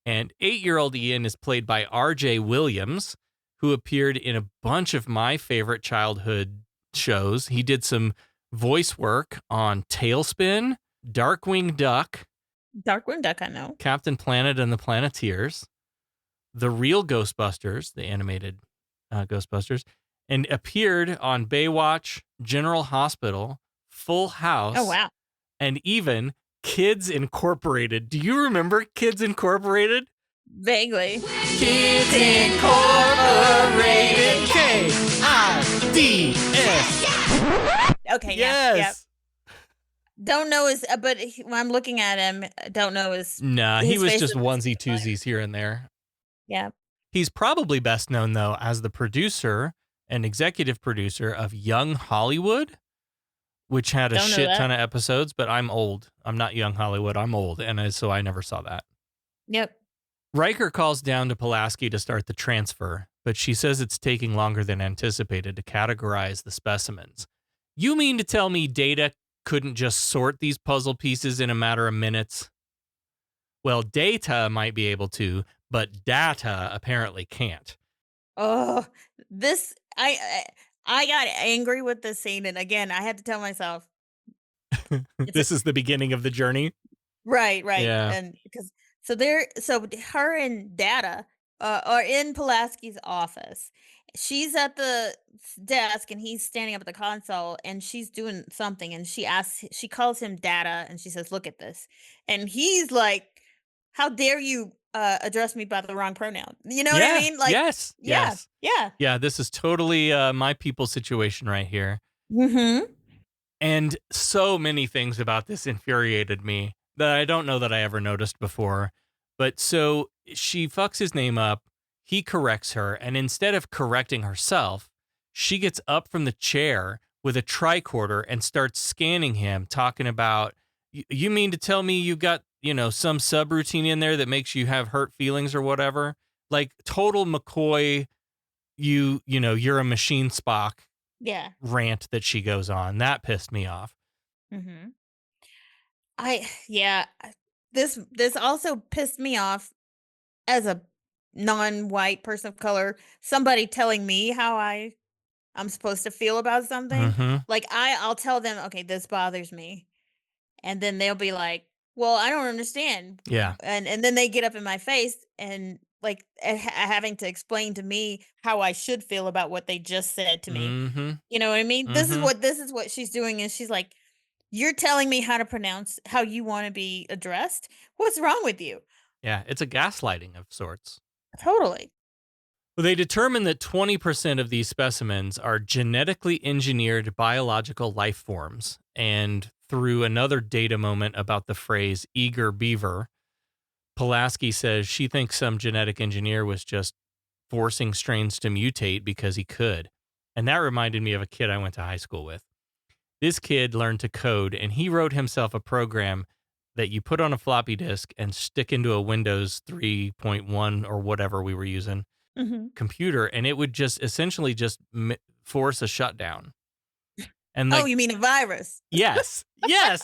And 8-year-old Ian is played by R.J. Williams, who appeared in a bunch of my favorite childhood shows. He did some voice work on Tailspin, Darkwing Duck. Darkwing Duck, I know. Captain Planet and the Planeteers, The Real Ghostbusters, the animated Ghostbusters, and appeared on Baywatch, General Hospital, Full House. Oh, wow. And even Kids Incorporated. Do you remember Kids Incorporated? Vaguely. Kids Incorporated. K-I-D-S. Okay, yes. Yeah. Don't know his, but when I'm looking at him, don't know his. Nah, his he was face just is- onesie-twosies here and there. Yeah. He's probably best known, though, as the producer and executive producer of Young Hollywood, which had a Don't know shit that. ton of episodes, but I'm old. I'm not Young Hollywood. I'm old, and so I never saw that. Yep. Riker calls down to Pulaski to start the transfer, but she says it's taking longer than anticipated to categorize the specimens. You mean to tell me Data couldn't just sort these puzzle pieces in a matter of minutes? Well, Data might be able to, but Data apparently can't. Oh, this I got angry with this scene, and again, I had to tell myself, This is the beginning of the journey. right, Yeah. and because so her and Data are in Pulaski's office. She's at the desk, and he's standing up at the console, and she's doing something, and she calls him Data, and she says, "Look at this," and he's like, "How dare you address me by the wrong pronoun?" You know what I mean? Like, yes. yeah, Yes. yeah. Yeah, this is totally my people situation right here. Mm-hmm. And so many things about this infuriated me that I don't know that I ever noticed before. But so she fucks his name up. He corrects her. And instead of correcting herself, she gets up from the chair with a tricorder and starts scanning him, talking about, you mean to tell me you've got, some subroutine in there that makes you have hurt feelings or whatever? Like total McCoy, you're a machine Spock Yeah. rant that she goes on. That pissed me off. Mm-hmm. This also pissed me off as a non-white person of color. Somebody telling me how I'm supposed to feel about something. Mhm. Like I'll tell them, okay, this bothers me, and then they'll be like, well, I don't understand. Yeah. And then they get up in my face and like having to explain to me how I should feel about what they just said to me. Mm-hmm. You know what I mean? Mhm. This is what she's doing, and she's like, you're telling me how to pronounce how you want to be addressed. What's wrong with you? Yeah, it's a gaslighting of sorts. Totally. Well, they determined that 20% of these specimens are genetically engineered biological life forms. And through another data moment about the phrase eager beaver, Pulaski says she thinks some genetic engineer was just forcing strains to mutate because he could. And that reminded me of a kid I went to high school with. This kid learned to code, and he wrote himself a program that you put on a floppy disk and stick into a Windows 3.1 or whatever we were using computer, and it would just essentially just force a shutdown. And Oh, you mean a virus? Yes, yes.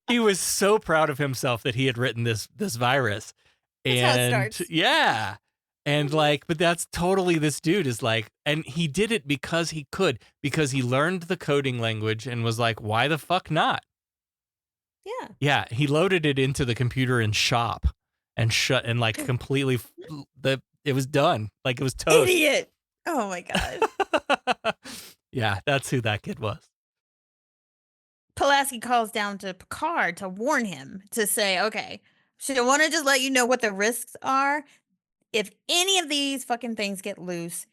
He was so proud of himself that he had written this virus. That's how it starts. Yeah. And but that's totally this dude is like, and he did it because he could, because he learned the coding language and was like, why the fuck not? Yeah. Yeah. He loaded it into the computer in shop and completely, it was done. Like it was toast. Idiot. Oh my God. Yeah. That's who that kid was. Pulaski calls down to Picard to warn him, to say, okay, so I want to just let you know what the risks are. If any of these fucking things get loose,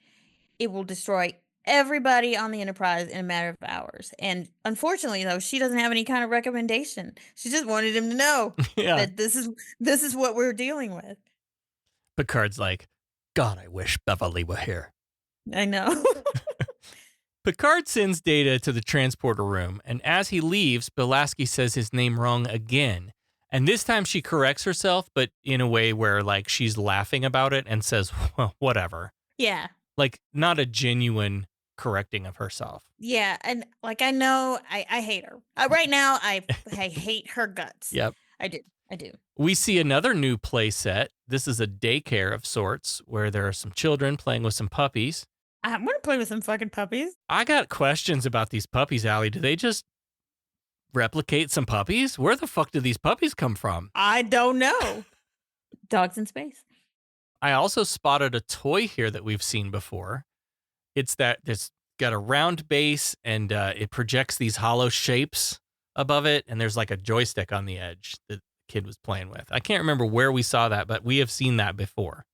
it will destroy everybody on the Enterprise in a matter of hours. And unfortunately, though, she doesn't have any kind of recommendation. She just wanted him to know that this is what we're dealing with. Picard's like, God, I wish Beverly were here. I know. Picard sends Data to the transporter room, and as he leaves, Pulaski says his name wrong again. And this time she corrects herself, but in a way where she's laughing about it and says, well, whatever. Yeah. Not a genuine correcting of herself. Yeah, and I know I hate her. Right now I hate her guts. Yep. I do. We see another new play set this is a daycare of sorts where there are some children playing with some puppies. I want to play with some fucking puppies. I got questions about these puppies, Allie. Do they just replicate some puppies? Where the fuck do these puppies come from? I don't know. Dogs in space. I also spotted a toy here that we've seen before. It's got a round base and it projects these hollow shapes above it. And there's like a joystick on the edge that the kid was playing with. I can't remember where we saw that, but we have seen that before.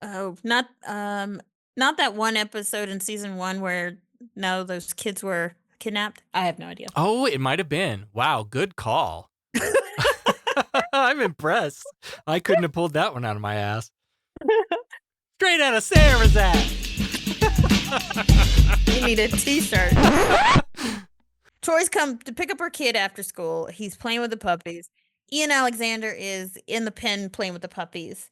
Oh, not that one episode in season 1 where those kids were kidnapped. I have no idea. Oh, it might have been. Wow, good call. I'm impressed. I couldn't have pulled that one out of my ass. Straight out of Sarah's ass. You need a t-shirt. Troy's come to pick up her kid after school. He's playing with the puppies. Ian Alexander is in the pen playing with the puppies.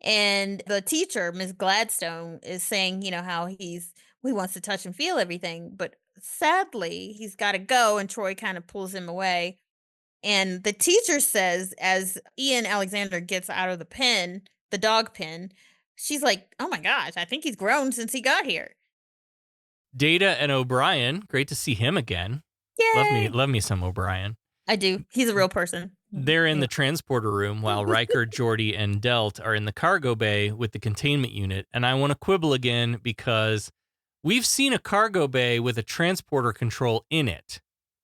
And the teacher, Ms. Gladstone, is saying, how he wants to touch and feel everything. But sadly, he's got to go, and Troi kind of pulls him away. And the teacher says, as Ian Alexander gets out of the pen, the dog pen, she's like, oh my gosh, I think he's grown since he got here. Data and O'Brien, great to see him again. Yay! Love me some O'Brien. I do. He's a real person. They're in the transporter room while Riker, Geordi, and Delt are in the cargo bay with the containment unit. And I want to quibble again because we've seen a cargo bay with a transporter control in it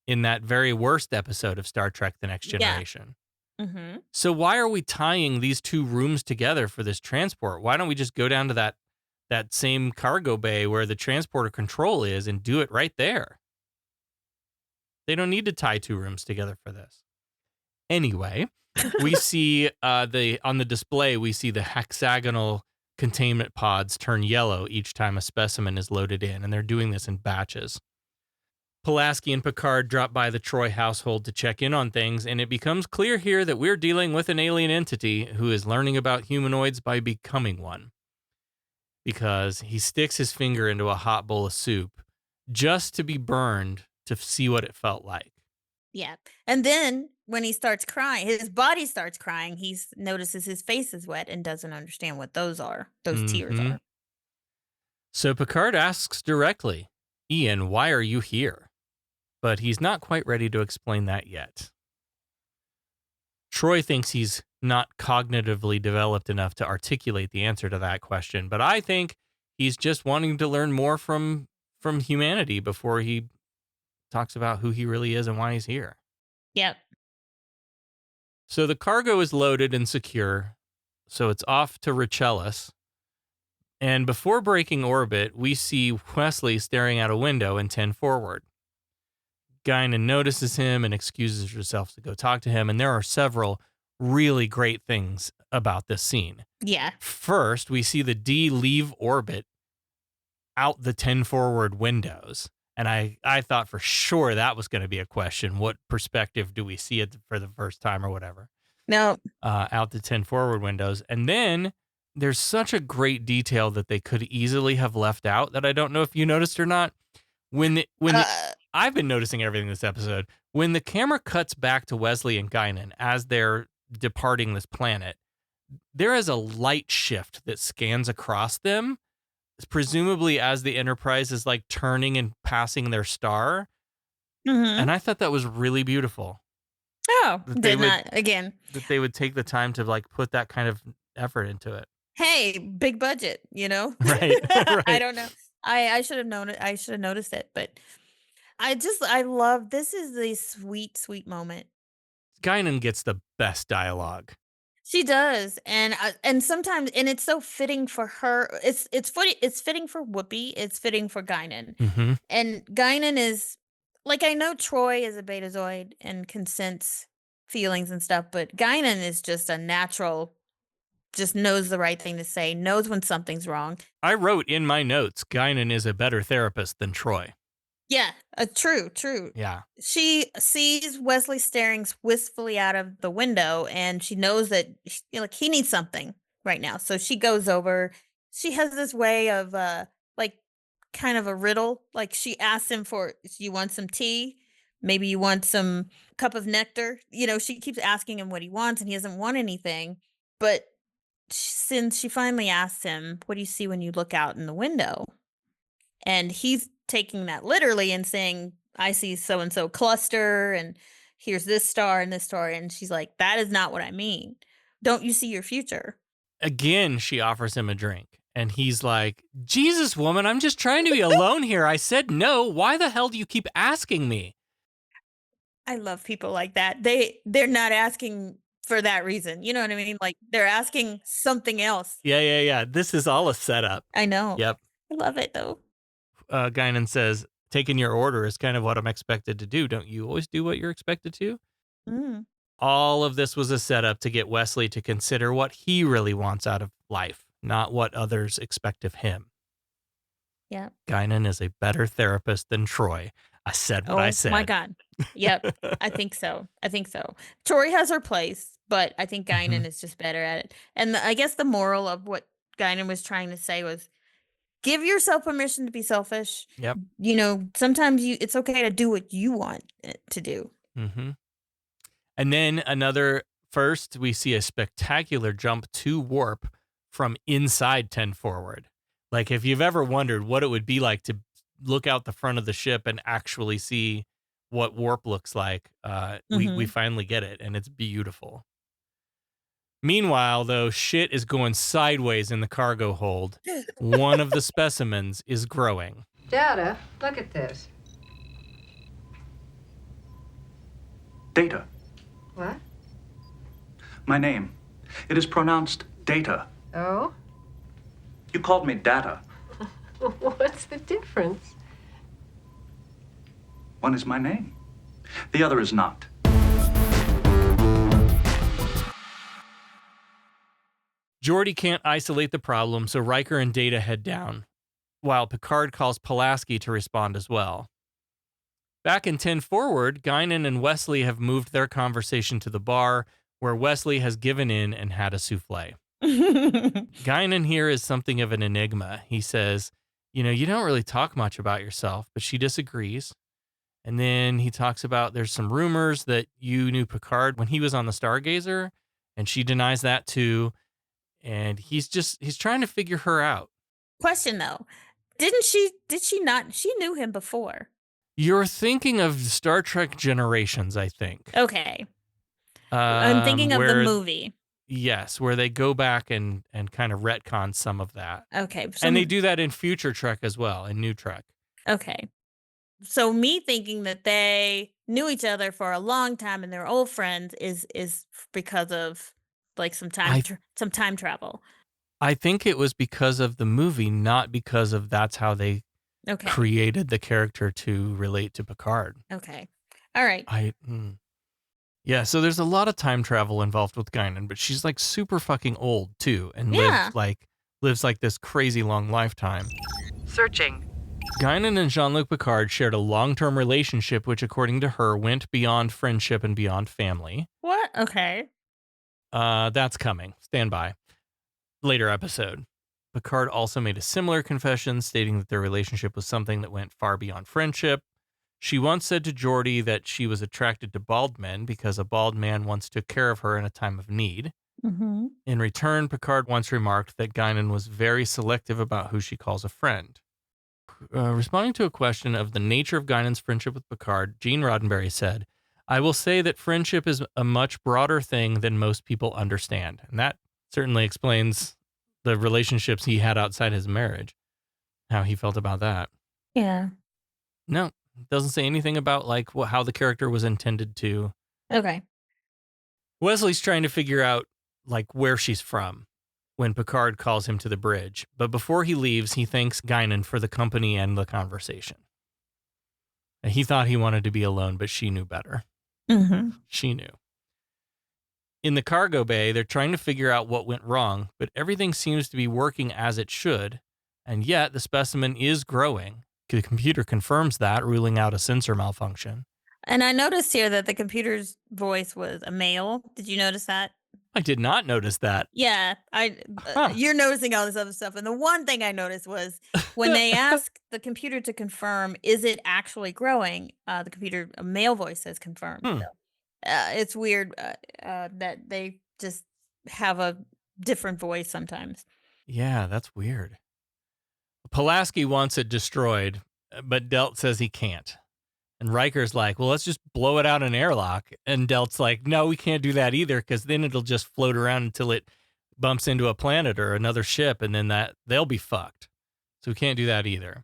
in that very worst episode of Star Trek The Next Generation. Yeah. Mm-hmm. So why are we tying these two rooms together for this transport? Why don't we just go down to that same cargo bay where the transporter control is and do it right there? They don't need to tie two rooms together for this. Anyway, we see on the display, we see the hexagonal containment pods turn yellow each time a specimen is loaded in, and they're doing this in batches. Pulaski and Picard drop by the Troi household to check in on things, and it becomes clear here that we're dealing with an alien entity who is learning about humanoids by becoming one. Because he sticks his finger into a hot bowl of soup just to be burned to see what it felt like. Yeah. And then when he starts crying, his body starts crying, he notices his face is wet and doesn't understand what those tears are. So Picard asks directly, Ian, why are you here? But he's not quite ready to explain that yet. Troi thinks he's not cognitively developed enough to articulate the answer to that question, but I think he's just wanting to learn more from humanity before he talks about who he really is and why he's here. Yep. So the cargo is loaded and secure, so it's off to Richellis. And before breaking orbit, we see Wesley staring out a window in 10 forward. Guinan notices him and excuses herself to go talk to him, and there are several really great things about this scene. Yeah. First, we see the D leave orbit out the 10 forward windows. And I thought for sure that was going to be a question. What perspective do we see it for the first time or whatever? No. Out the 10 forward windows. And then there's such a great detail that they could easily have left out that I don't know if you noticed or not. I've been noticing everything this episode. When the camera cuts back to Wesley and Guinan as they're departing this planet, there is a light shift that scans across them, presumably as the Enterprise is like turning and passing their star. Mm-hmm. And I thought that was really beautiful. Oh, that they would take the time to like put that kind of effort into it. Hey, big budget, Right. Right. I don't know. I should have known it. I should have noticed it, but I love, this is the sweet, sweet moment. Guinan gets the best dialogue. She does, and sometimes, and it's so fitting for her. It's fitting for Whoopi. It's fitting for Guinan, mm-hmm. And Guinan is like, I know Troi is a Betazoid and can sense feelings and stuff, but Guinan is just a natural, just knows the right thing to say, knows when something's wrong. I wrote in my notes, Guinan is a better therapist than Troi. Yeah, true. Yeah. She sees Wesley staring wistfully out of the window, and she knows that he needs something right now. So she goes over. She has this way of kind of a riddle. Like, she asks him for, you want some tea? Maybe you want some cup of nectar? She keeps asking him what he wants, and he doesn't want anything. But since she finally asks him, what do you see when you look out in the window? And he's taking that literally and saying, I see so-and-so cluster, and here's this star and this star. And she's like, that is not what I mean. Don't you see your future? Again, she offers him a drink. And he's like, Jesus, woman, I'm just trying to be alone here. I said no. Why the hell do you keep asking me? I love people like that. They're not asking for that reason. You know what I mean? Like, they're asking something else. Yeah. This is all a setup. I know. Yep. I love it, though. Guinan says, taking your order is kind of what I'm expected to do. Don't you always do what you're expected to? Mm. All of this was a setup to get Wesley to consider what he really wants out of life, not what others expect of him. Yeah. Guinan is a better therapist than Troi. I said what I said. Oh, my God. Yep. I think so. Troi has her place, but I think Guinan is just better at it. And I guess the moral of what Guinan was trying to say was, give yourself permission to be selfish. Yep. You know, sometimes it's okay to do what you want it to do. Mm-hmm. And then first, we see a spectacular jump to warp from inside 10 forward. Like, if you've ever wondered what it would be like to look out the front of the ship and actually see what warp looks like, we finally get it, and it's beautiful. Meanwhile, though, shit is going sideways in the cargo hold. One of the specimens is growing. Data, look at this. Data. What? My name. It is pronounced Data. Oh? You called me Data. What's the difference? One is my name. The other is not. Geordi can't isolate the problem, so Riker and Data head down, while Picard calls Pulaski to respond as well. Back in 10 forward, Guinan and Wesley have moved their conversation to the bar, where Wesley has given in and had a souffle. Guinan here is something of an enigma. He says, you don't really talk much about yourself, but she disagrees. And then he talks about there's some rumors that you knew Picard when he was on the Stargazer, and she denies that too. And he's trying to figure her out. Question though, did she not, she knew him before. You're thinking of Star Trek Generations, I think. Okay. I'm thinking of the movie. Yes, where they go back and kind of retcon some of that. Okay. And they do that in Future Trek as well, in New Trek. Okay. So me thinking that they knew each other for a long time and they're old friends is because of like some time travel. I think it was because of the movie, not because of that's how they created the character to relate to Picard. Okay. All right. Yeah, so there's a lot of time travel involved with Guinan, but she's like super fucking old too, and lives like this crazy long lifetime. Searching. Guinan and Jean-Luc Picard shared a long-term relationship, which according to her went beyond friendship and beyond family. What? Okay. That's coming. Stand by. Later episode. Picard also made a similar confession, stating that their relationship was something that went far beyond friendship. She once said to Geordi that she was attracted to bald men because a bald man once took care of her in a time of need. Mm-hmm. In return, Picard once remarked that Guinan was very selective about who she calls a friend. Responding to a question of the nature of Guinan's friendship with Picard, Gene Roddenberry said, "I will say that friendship is a much broader thing than most people understand." And that certainly explains the relationships he had outside his marriage, how he felt about that. Yeah. No, it doesn't say anything about like how the character was intended to. Okay. Wesley's trying to figure out like where she's from when Picard calls him to the bridge. But before he leaves, he thanks Guinan for the company and the conversation. And he thought he wanted to be alone, but she knew better. Mm-hmm. She knew. In the cargo bay, they're trying to figure out what went wrong, but everything seems to be working as it should, and yet the specimen is growing. The computer confirms that, ruling out a sensor malfunction. And I noticed here that the computer's voice was a male. Did you notice that? I did not notice that. Yeah, you're noticing all this other stuff. And the one thing I noticed was when they ask the computer to confirm, is it actually growing? The computer, a male voice says confirmed. So, it's weird that they just have a different voice sometimes. Yeah, that's weird. Pulaski wants it destroyed, but Delt says he can't. And Riker's like, well, let's just blow it out an airlock. And Delt's like, no, we can't do that either, because then it'll just float around until it bumps into a planet or another ship, and then they'll be fucked. So we can't do that either.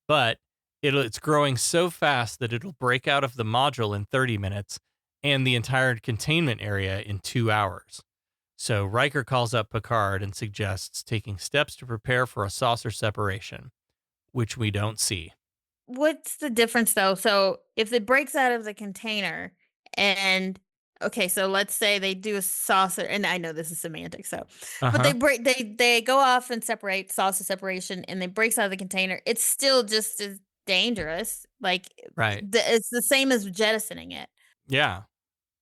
But it's growing so fast that it'll break out of the module in 30 minutes and the entire containment area in 2 hours. So Riker calls up Picard and suggests taking steps to prepare for a saucer separation, which we don't see. What's the difference though? So if it breaks out of the container and okay, so let's say they do a saucer, and I know this is semantics, so but they go off and separate, saucer separation, and it breaks out of the container. It's still just as dangerous. Like right. It's the same as jettisoning it. Yeah.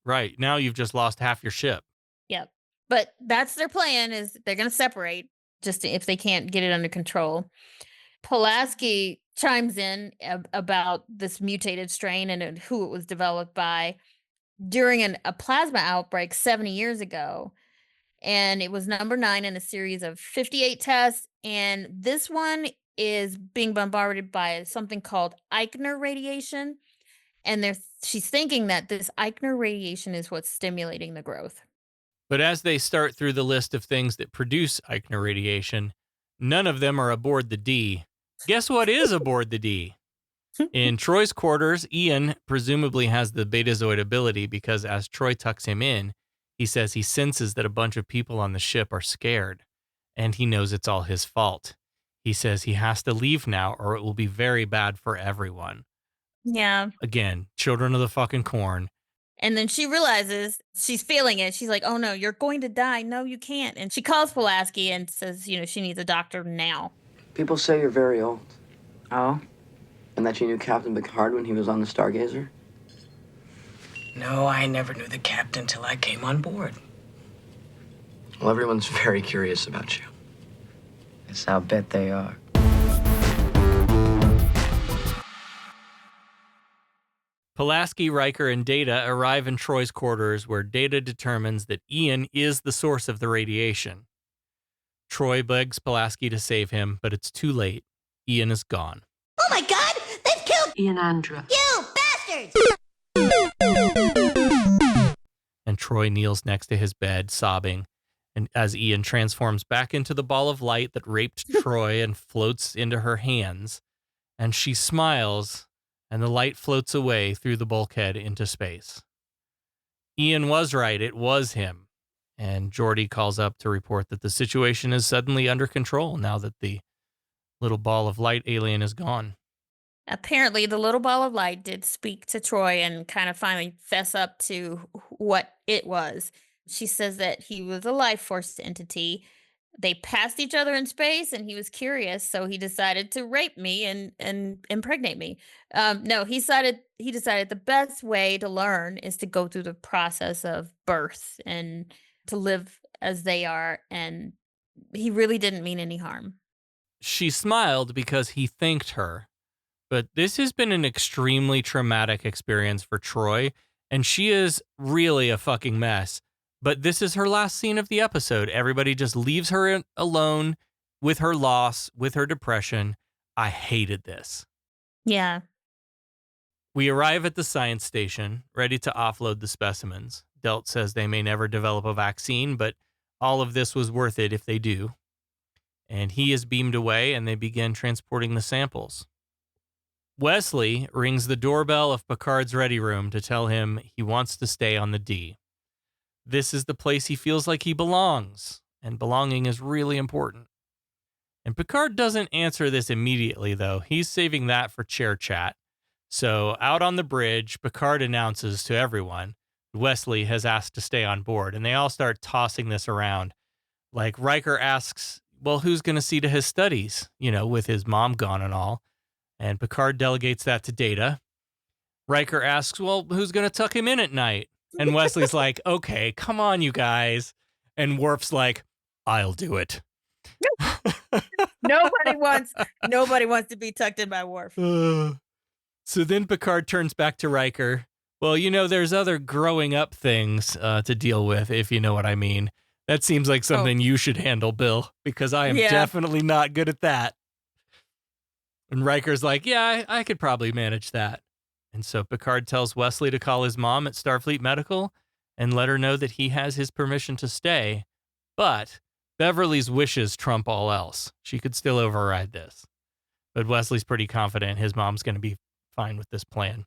Right. Now you've just lost half your ship. Yep. But that's their plan, is they're going to separate just if they can't get it under control. Pulaski chimes in about this mutated strain and who it was developed by during a plasma outbreak 70 years ago. And it was number 9 in a series of 58 tests. And this one is being bombarded by something called Eichner radiation. And she's thinking that this Eichner radiation is what's stimulating the growth. But as they start through the list of things that produce Eichner radiation, none of them are aboard the D. Guess what is aboard the D? In Troi's quarters, Ian presumably has the Betazoid ability because as Troi tucks him in, he says he senses that a bunch of people on the ship are scared, and he knows it's all his fault. He says he has to leave now or it will be very bad for everyone. Yeah. Again, children of the fucking corn. And then she realizes she's feeling it. She's like, oh no, you're going to die. No, you can't. And she calls Pulaski and says, she needs a doctor now. People say you're very old. Oh? And that you knew Captain Picard when he was on the Stargazer? No, I never knew the captain till I came on board. Well, everyone's very curious about you. Yes, I'll bet they are. Pulaski, Riker, and Data arrive in Troi's quarters where Data determines that Ian is the source of the radiation. Troi begs Pulaski to save him, but it's too late. Ian is gone. Oh my god! They've killed Ian Andra. You bastards! And Troi kneels next to his bed, sobbing, and as Ian transforms back into the ball of light that raped Troi and floats into her hands, and she smiles, and the light floats away through the bulkhead into space. Ian was right, it was him. And Geordi calls up to report that the situation is suddenly under control now that the little ball of light alien is gone. Apparently, the little ball of light did speak to Troi and kind of finally fess up to what it was. She says that he was a life force entity. They passed each other in space, and he was curious, so he decided to rape me and impregnate me. No, he decided the best way to learn is to go through the process of birth and to live as they are, and he really didn't mean any harm. She smiled because he thanked her, but this has been an extremely traumatic experience for Troi, and she is really a fucking mess. But this is her last scene of the episode. Everybody just leaves her alone with her loss, with her depression. I hated this. Yeah. We arrive at the science station, ready to offload the specimens. Delt says they may never develop a vaccine, but all of this was worth it if they do. And he is beamed away, and they begin transporting the samples. Wesley rings the doorbell of Picard's ready room to tell him he wants to stay on the D. This is the place he feels like he belongs, and belonging is really important. And Picard doesn't answer this immediately, though. He's saving that for chair chat. So out on the bridge, Picard announces to everyone Wesley has asked to stay on board, and they all start tossing this around. Like Riker asks, well, who's going to see to his studies, with his mom gone and all. And Picard delegates that to Data. Riker asks, well, who's going to tuck him in at night? And Wesley's like, okay, come on, you guys. And Worf's like, I'll do it. Nobody wants to be tucked in by Worf. So then Picard turns back to Riker. Well, there's other growing up things to deal with, if you know what I mean. That seems like something you should handle, Bill, because I am definitely not good at that. And Riker's like, yeah, I could probably manage that. And so Picard tells Wesley to call his mom at Starfleet Medical and let her know that he has his permission to stay. But Beverly's wishes trump all else. She could still override this. But Wesley's pretty confident his mom's going to be fine with this plan.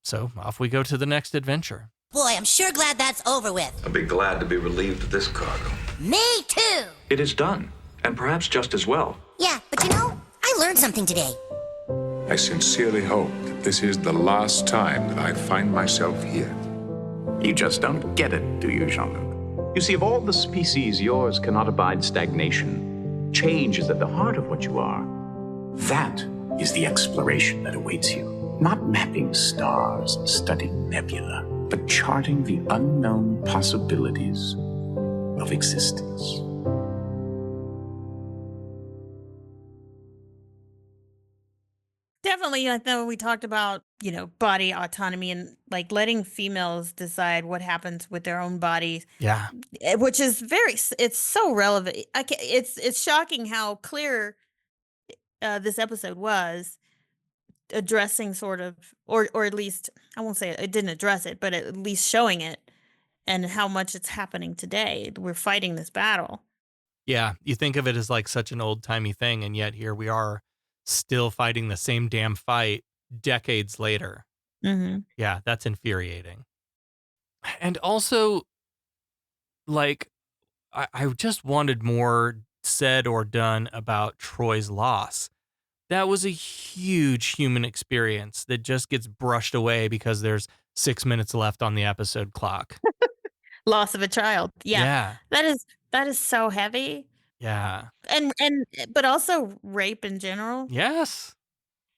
So off we go to the next adventure. Boy, I'm sure glad that's over with. I'll be glad to be relieved of this cargo. Me too. It is done, and perhaps just as well. Yeah, but you know, I learned something today. I sincerely hope that this is the last time that I find myself here. You just don't get it, do you, Jean-Luc? You see, of all the species, yours cannot abide stagnation. Change is at the heart of what you are. That is the exploration that awaits you. Not mapping stars and studying nebula, but charting the unknown possibilities of existence. Definitely, I know we talked about, body autonomy and like letting females decide what happens with their own bodies. Yeah. Which is it's so relevant. It's shocking how clear this episode was addressing sort of, or at least, I won't say it didn't address it, but at least showing it and how much it's happening today. We're fighting this battle. Yeah, you think of it as like such an old-timey thing, and yet here we are still fighting the same damn fight decades later. Mm-hmm. Yeah, that's infuriating. And also, like, I just wanted more said or done about Troi's loss. That was a huge human experience that just gets brushed away because there's 6 minutes left on the episode clock. Loss of a child. Yeah. That is so heavy. Yeah. But also rape in general. Yes.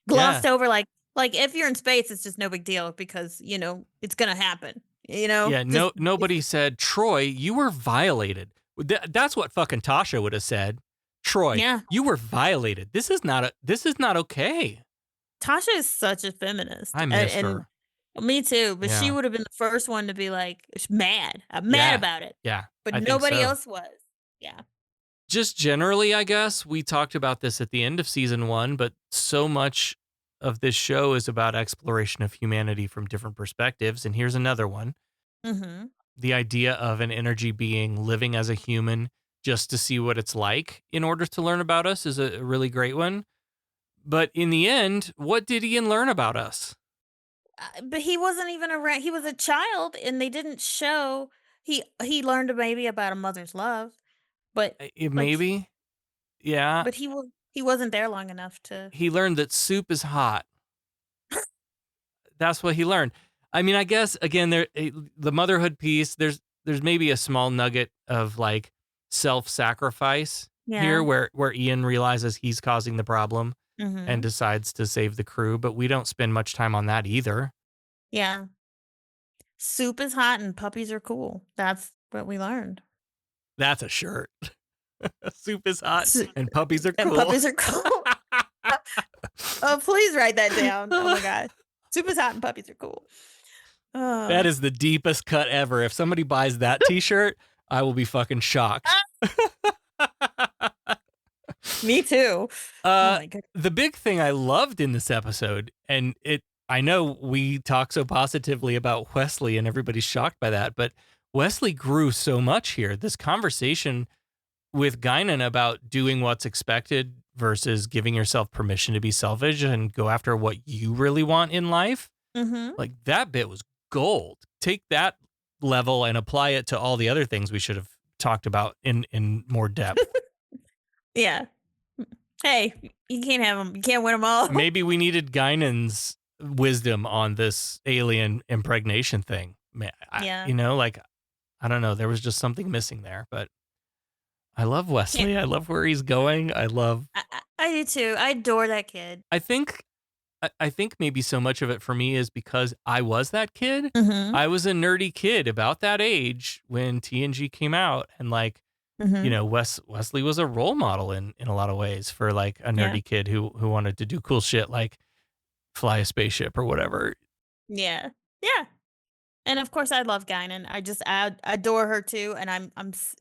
Glossed over like if you're in space, it's just no big deal because, it's going to happen, Yeah, nobody said, Troi, you were violated. That's what fucking Tasha would have said. Troi, you were violated. This is not okay. Tasha is such a feminist. I miss her. Me too, but she would have been the first one to be like, mad. I'm mad about it. Yeah. But nobody else was. Yeah. Just generally, I guess, we talked about this at the end of season 1, but so much of this show is about exploration of humanity from different perspectives. And here's another one. Mm-hmm. The idea of an energy being living as a human just to see what it's like in order to learn about us is a really great one. But in the end, what did Ian learn about us? But he wasn't even around. He was a child, and they didn't show. He learned maybe about a mother's love, but maybe, yeah. But he wasn't there long enough to. He learned that soup is hot. That's what he learned. I mean, I guess again, the motherhood piece. There's maybe a small nugget of like self-sacrifice here, where Ian realizes he's causing the problem. Mm-hmm. And decides to save the crew, but we don't spend much time on that either. Yeah. Soup is hot and puppies are cool. That's what we learned. That's a shirt. Soup is hot and puppies are cool. And puppies are cool. Oh, please write that down. Oh my God. Soup is hot and puppies are cool. That is the deepest cut ever. If somebody buys that t-shirt, I will be fucking shocked. Me too. Oh my God. The big thing I loved in this episode, and I know we talk so positively about Wesley and everybody's shocked by that, but Wesley grew so much here. This conversation with Guinan about doing what's expected versus giving yourself permission to be selfish and go after what you really want in life. Mm-hmm. Like that bit was gold. Take that level and apply it to all the other things we should have talked about in more depth. Yeah. Hey, you can't have them. You can't win them all. Maybe we needed Guinan's wisdom on this alien impregnation thing. Yeah. I don't know. There was just something missing there, but I love Wesley. Yeah. I love where he's going. I do too. I adore that kid. I think maybe so much of it for me is because I was that kid. Mm-hmm. I was a nerdy kid about that age when TNG came out, and Wesley was a role model in a lot of ways for like a nerdy kid who wanted to do cool shit like fly a spaceship or whatever. Yeah. Yeah. And of course, I love Guinan. I adore her too, and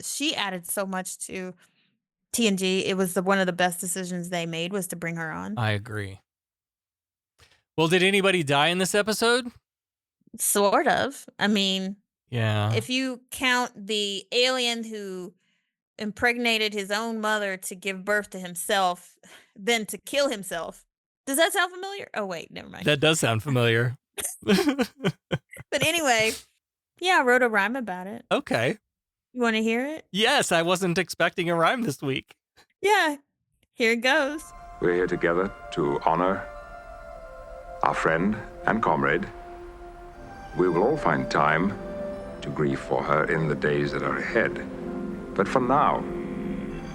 she added so much to TNG. It was one of the best decisions they made was to bring her on. I agree. Well, did anybody die in this episode? Sort of. I mean, yeah. If you count the alien who impregnated his own mother to give birth to himself, then to kill himself. Does that sound familiar? Oh, wait, never mind. That does sound familiar. But anyway, yeah, I wrote a rhyme about it. Okay. You want to hear it? Yes, I wasn't expecting a rhyme this week. Yeah, here it goes. We're here together to honor our friend and comrade. We will all find time to grieve for her in the days that are ahead. But for now,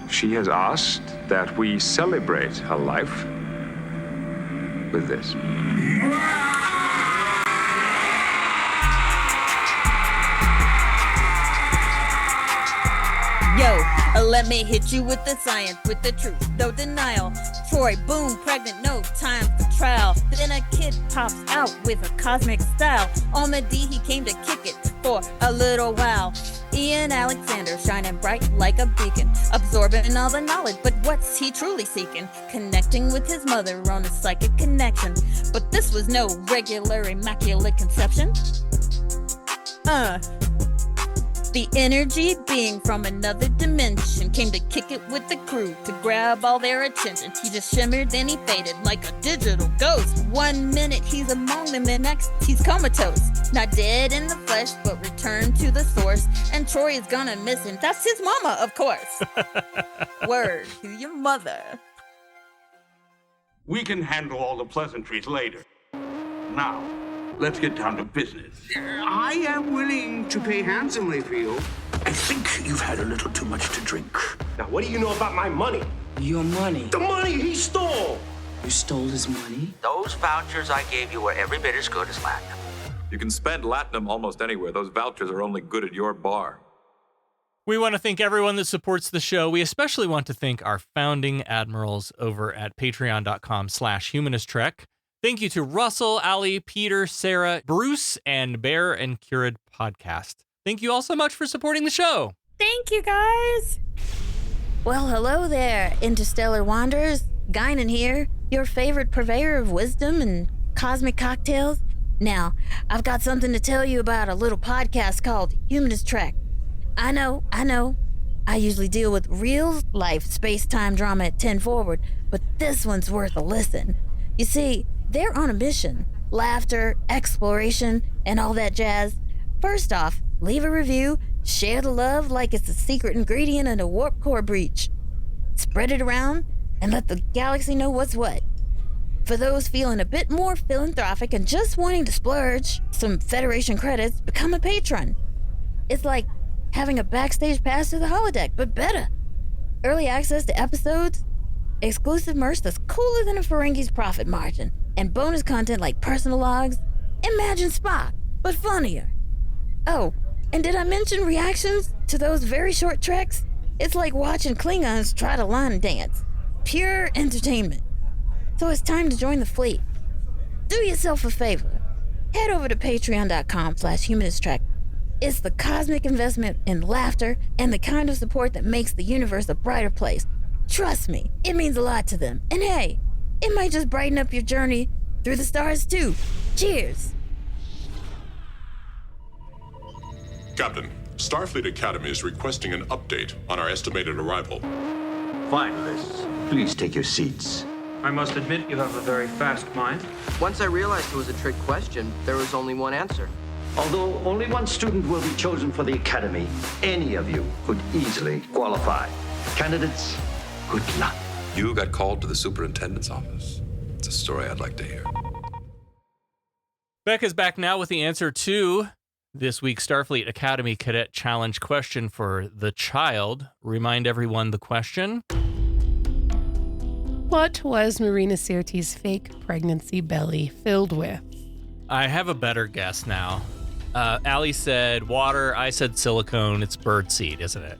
she has asked that we celebrate her life with this. Yo, let me hit you with the science, with the truth, no denial. Troi, boom, pregnant, no time for trial. Then a kid pops out with a cosmic style. On the D, he came to kick it for a little while. Ian Alexander, shining bright like a beacon, absorbing all the knowledge, but what's he truly seeking? Connecting with his mother on a psychic connection. But this was no regular immaculate conception. The energy being from another dimension came to kick it with the crew to grab all their attention. He just shimmered, then he faded like a digital ghost. 1 minute he's among them, the next he's comatose. Not dead in the flesh, but returned to the source. And Troi is gonna miss him. That's his mama, of course. Word to your mother. We can handle all the pleasantries later. Now, let's get down to business. I am willing to pay handsomely for you. I think you've had a little too much to drink. Now, what do you know about my money? Your money? The money he stole! You stole his money? Those vouchers I gave you were every bit as good as Latinum. You can spend Latinum almost anywhere. Those vouchers are only good at your bar. We want to thank everyone that supports the show. We especially want to thank our founding admirals over at patreon.com/humanisttrek. Thank you to Russell, Ali, Peter, Sarah, Bruce, and Bear and Cured Podcast. Thank you all so much for supporting the show. Thank you, guys. Well, hello there, interstellar wanderers. Guinan here, your favorite purveyor of wisdom and cosmic cocktails. Now, I've got something to tell you about a little podcast called Humanist Trek. I know. I usually deal with real-life space-time drama at 10 Forward, but this one's worth a listen. You see, they're on a mission. Laughter, exploration, and all that jazz. First off, leave a review, share the love like it's a secret ingredient in a warp core breach. Spread it around, and let the galaxy know what's what. For those feeling a bit more philanthropic and just wanting to splurge some Federation credits, become a patron. It's like having a backstage pass to the holodeck, but better. Early access to episodes, exclusive merch that's cooler than a Ferengi's profit margin, and bonus content like personal logs. Imagine Spock, but funnier. Oh, and did I mention reactions to those very short treks? It's like watching Klingons try to line dance. Pure entertainment. So it's time to join the fleet. Do yourself a favor. Head over to patreon.com/humanisttrek. It's the cosmic investment in laughter and the kind of support that makes the universe a brighter place. Trust me, it means a lot to them. And hey, it might just brighten up your journey through the stars too. Cheers. Captain, Starfleet Academy is requesting an update on our estimated arrival. Finalists, please take your seats. I must admit you have a very fast mind. Once I realized it was a trick question, there was only one answer. Although only one student will be chosen for the Academy, any of you could easily qualify. Candidates, good luck. You got called to the superintendent's office. It's a story I'd like to hear. Becca's back now with the answer to this week's Starfleet Academy Cadet Challenge question for the child. Remind everyone the question. What was Marina Sirtis' fake pregnancy belly filled with? I have a better guess now. Ali said water. I said silicone. It's birdseed, isn't it?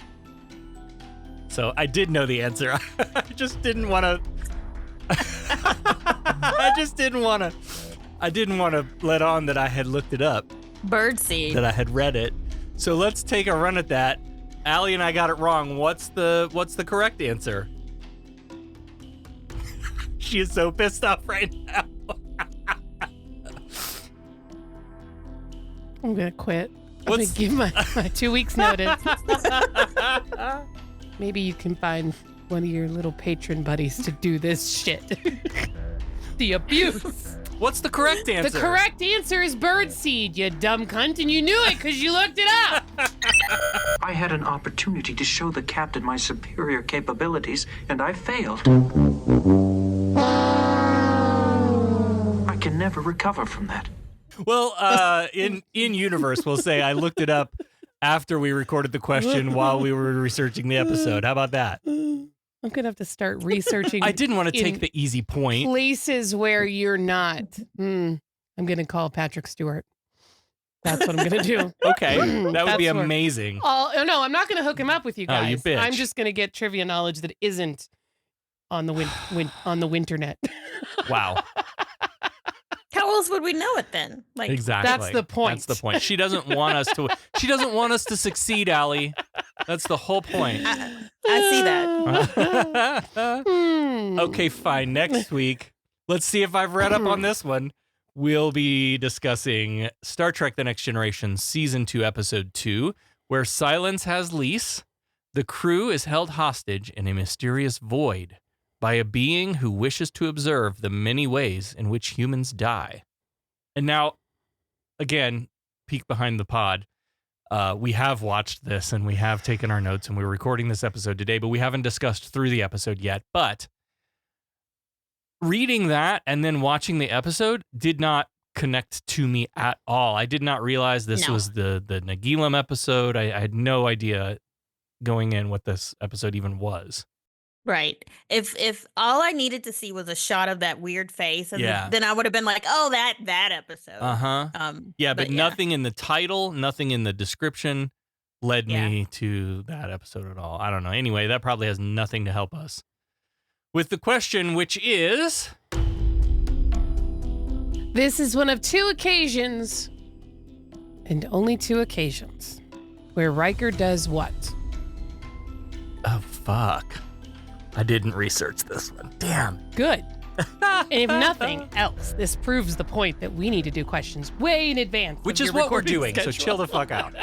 So I did know the answer. I just didn't want to. I didn't want to let on that I had looked it up. Birdseed. that I had read it. So let's take a run at that. Allie and I got it wrong. What's the correct answer? She is so pissed off right now. I'm going to quit. I'm going to give my 2 weeks notice. Maybe you can find one of your little patron buddies to do this shit. The abuse. What's the correct answer? The correct answer is birdseed, you dumb cunt, and you knew it because you looked it up. I had an opportunity to show the captain my superior capabilities, and I failed. I can never recover from that. Well, in universe, we'll say I looked it up after we recorded the question while we were researching the episode. How about that? I'm going to have to start researching. I didn't want to take the easy point. Places where you're not. I'm going to call Patrick Stewart. That's what I'm going to do. Okay. That would be amazing. No, I'm not going to hook him up with you guys. Oh, you bitch. I'm just going to get trivia knowledge that isn't on the on the winternet. Wow. How else would we know it then? Like exactly. That's the point. That's the point. She doesn't want us to. She doesn't want us to succeed, Allie. That's the whole point. I see that. Okay, fine. Next week, let's see if I've read up on this one. We'll be discussing Star Trek: The Next Generation, Season 2, Episode 2, where silence has lease. The crew is held hostage in a mysterious void by a being who wishes to observe the many ways in which humans die. And now, again, peek behind the pod. We have watched this and we have taken our notes and we're recording this episode today, but we haven't discussed through the episode yet. But reading that and then watching the episode did not connect to me at all. I did not realize this was the Nagilum episode. I had no idea going in what this episode even was. Right. If all I needed to see was a shot of that weird face, and Yeah. then I would have been like, "Oh, that episode." Yeah, but nothing in the title, nothing in the description led me to that episode at all. I don't know. Anyway, that probably has nothing to help us with the question, which is... This is one of 2 occasions, and only 2 occasions, where Riker does what? Oh, fuck. I didn't research this one. Damn. Good. And if nothing else, this proves the point that we need to do questions way in advance. Which of is your what we're recording doing, schedule. so chill the fuck out.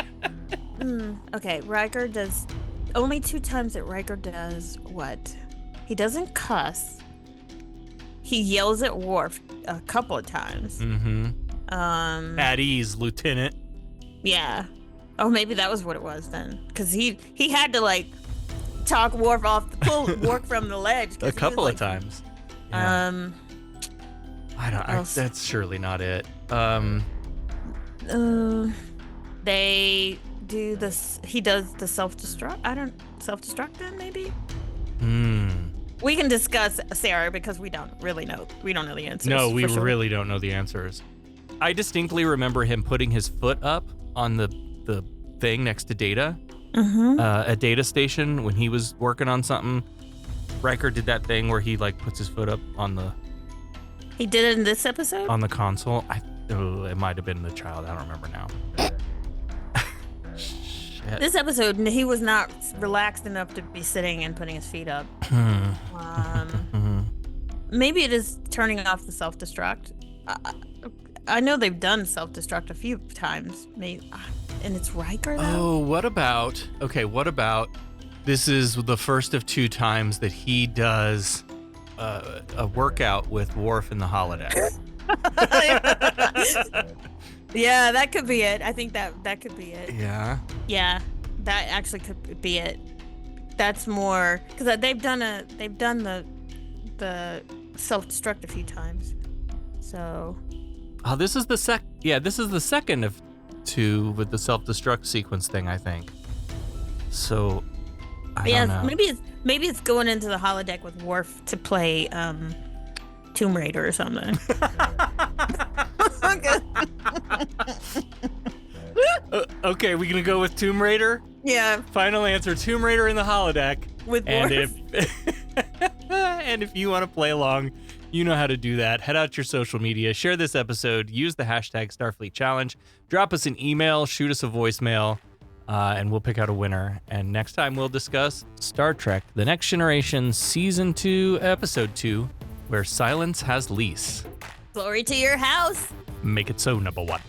Okay, Riker does only 2 times that Riker does what? He doesn't cuss. He yells at Worf a couple of times. At ease, Lieutenant. Yeah. Oh, maybe that was what it was then, because he had to like talk Worf pull Worf from the ledge. A couple of times. Yeah. That's surely not it. They do this. He does the self-destruct. Self-destruct then maybe. We can discuss Sarah because we don't really know. We don't know the answers. No, we for really don't know the answers. I distinctly remember him putting his foot up on the thing next to Data. At Data Station when he was working on something. Riker did that thing where he like puts his foot up on the... He did it in this episode? On the console. It might have been the child. I don't remember now. Shit. This episode, he was not relaxed enough to be sitting and putting his feet up. Maybe it is turning off the self-destruct. I know they've done self-destruct a few times. Maybe, and it's Riker though? Oh, what about this is the first of 2 times that he does a workout with Worf in the holodeck. Yeah, that could be it. I think that could be it. Yeah. Yeah, that actually could be it. That's more because they've done the self-destruct a few times. So. Oh, this is the second of 2 with the self-destruct sequence thing, I think. So, I don't know. Maybe it's going into the holodeck with Worf to play Tomb Raider or something. Okay, we gonna go with Tomb Raider? Yeah. Final answer: Tomb Raider in the holodeck. With and Worf. and if you want to play along, You know how to do that. Head out to your social media, share this episode, use the hashtag Starfleet Challenge, drop us an email, shoot us a voicemail, and we'll pick out a winner. And next time we'll discuss Star Trek: The Next Generation Season 2, Episode 2, Where Silence Has Lease. Glory to your house. Make it so, number one.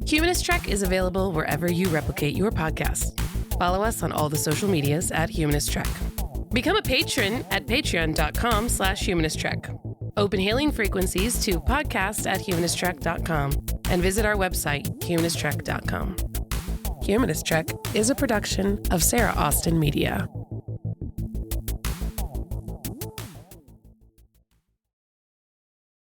Humanist Trek is available wherever you replicate your podcast. Follow us on all the social medias at Humanist Trek. Become a patron at patreon.com/humanisttrek. Open hailing frequencies to podcast@humanisttrek.com and visit our website, humanisttrek.com. Humanist Trek is a production of Sarah Austin Media.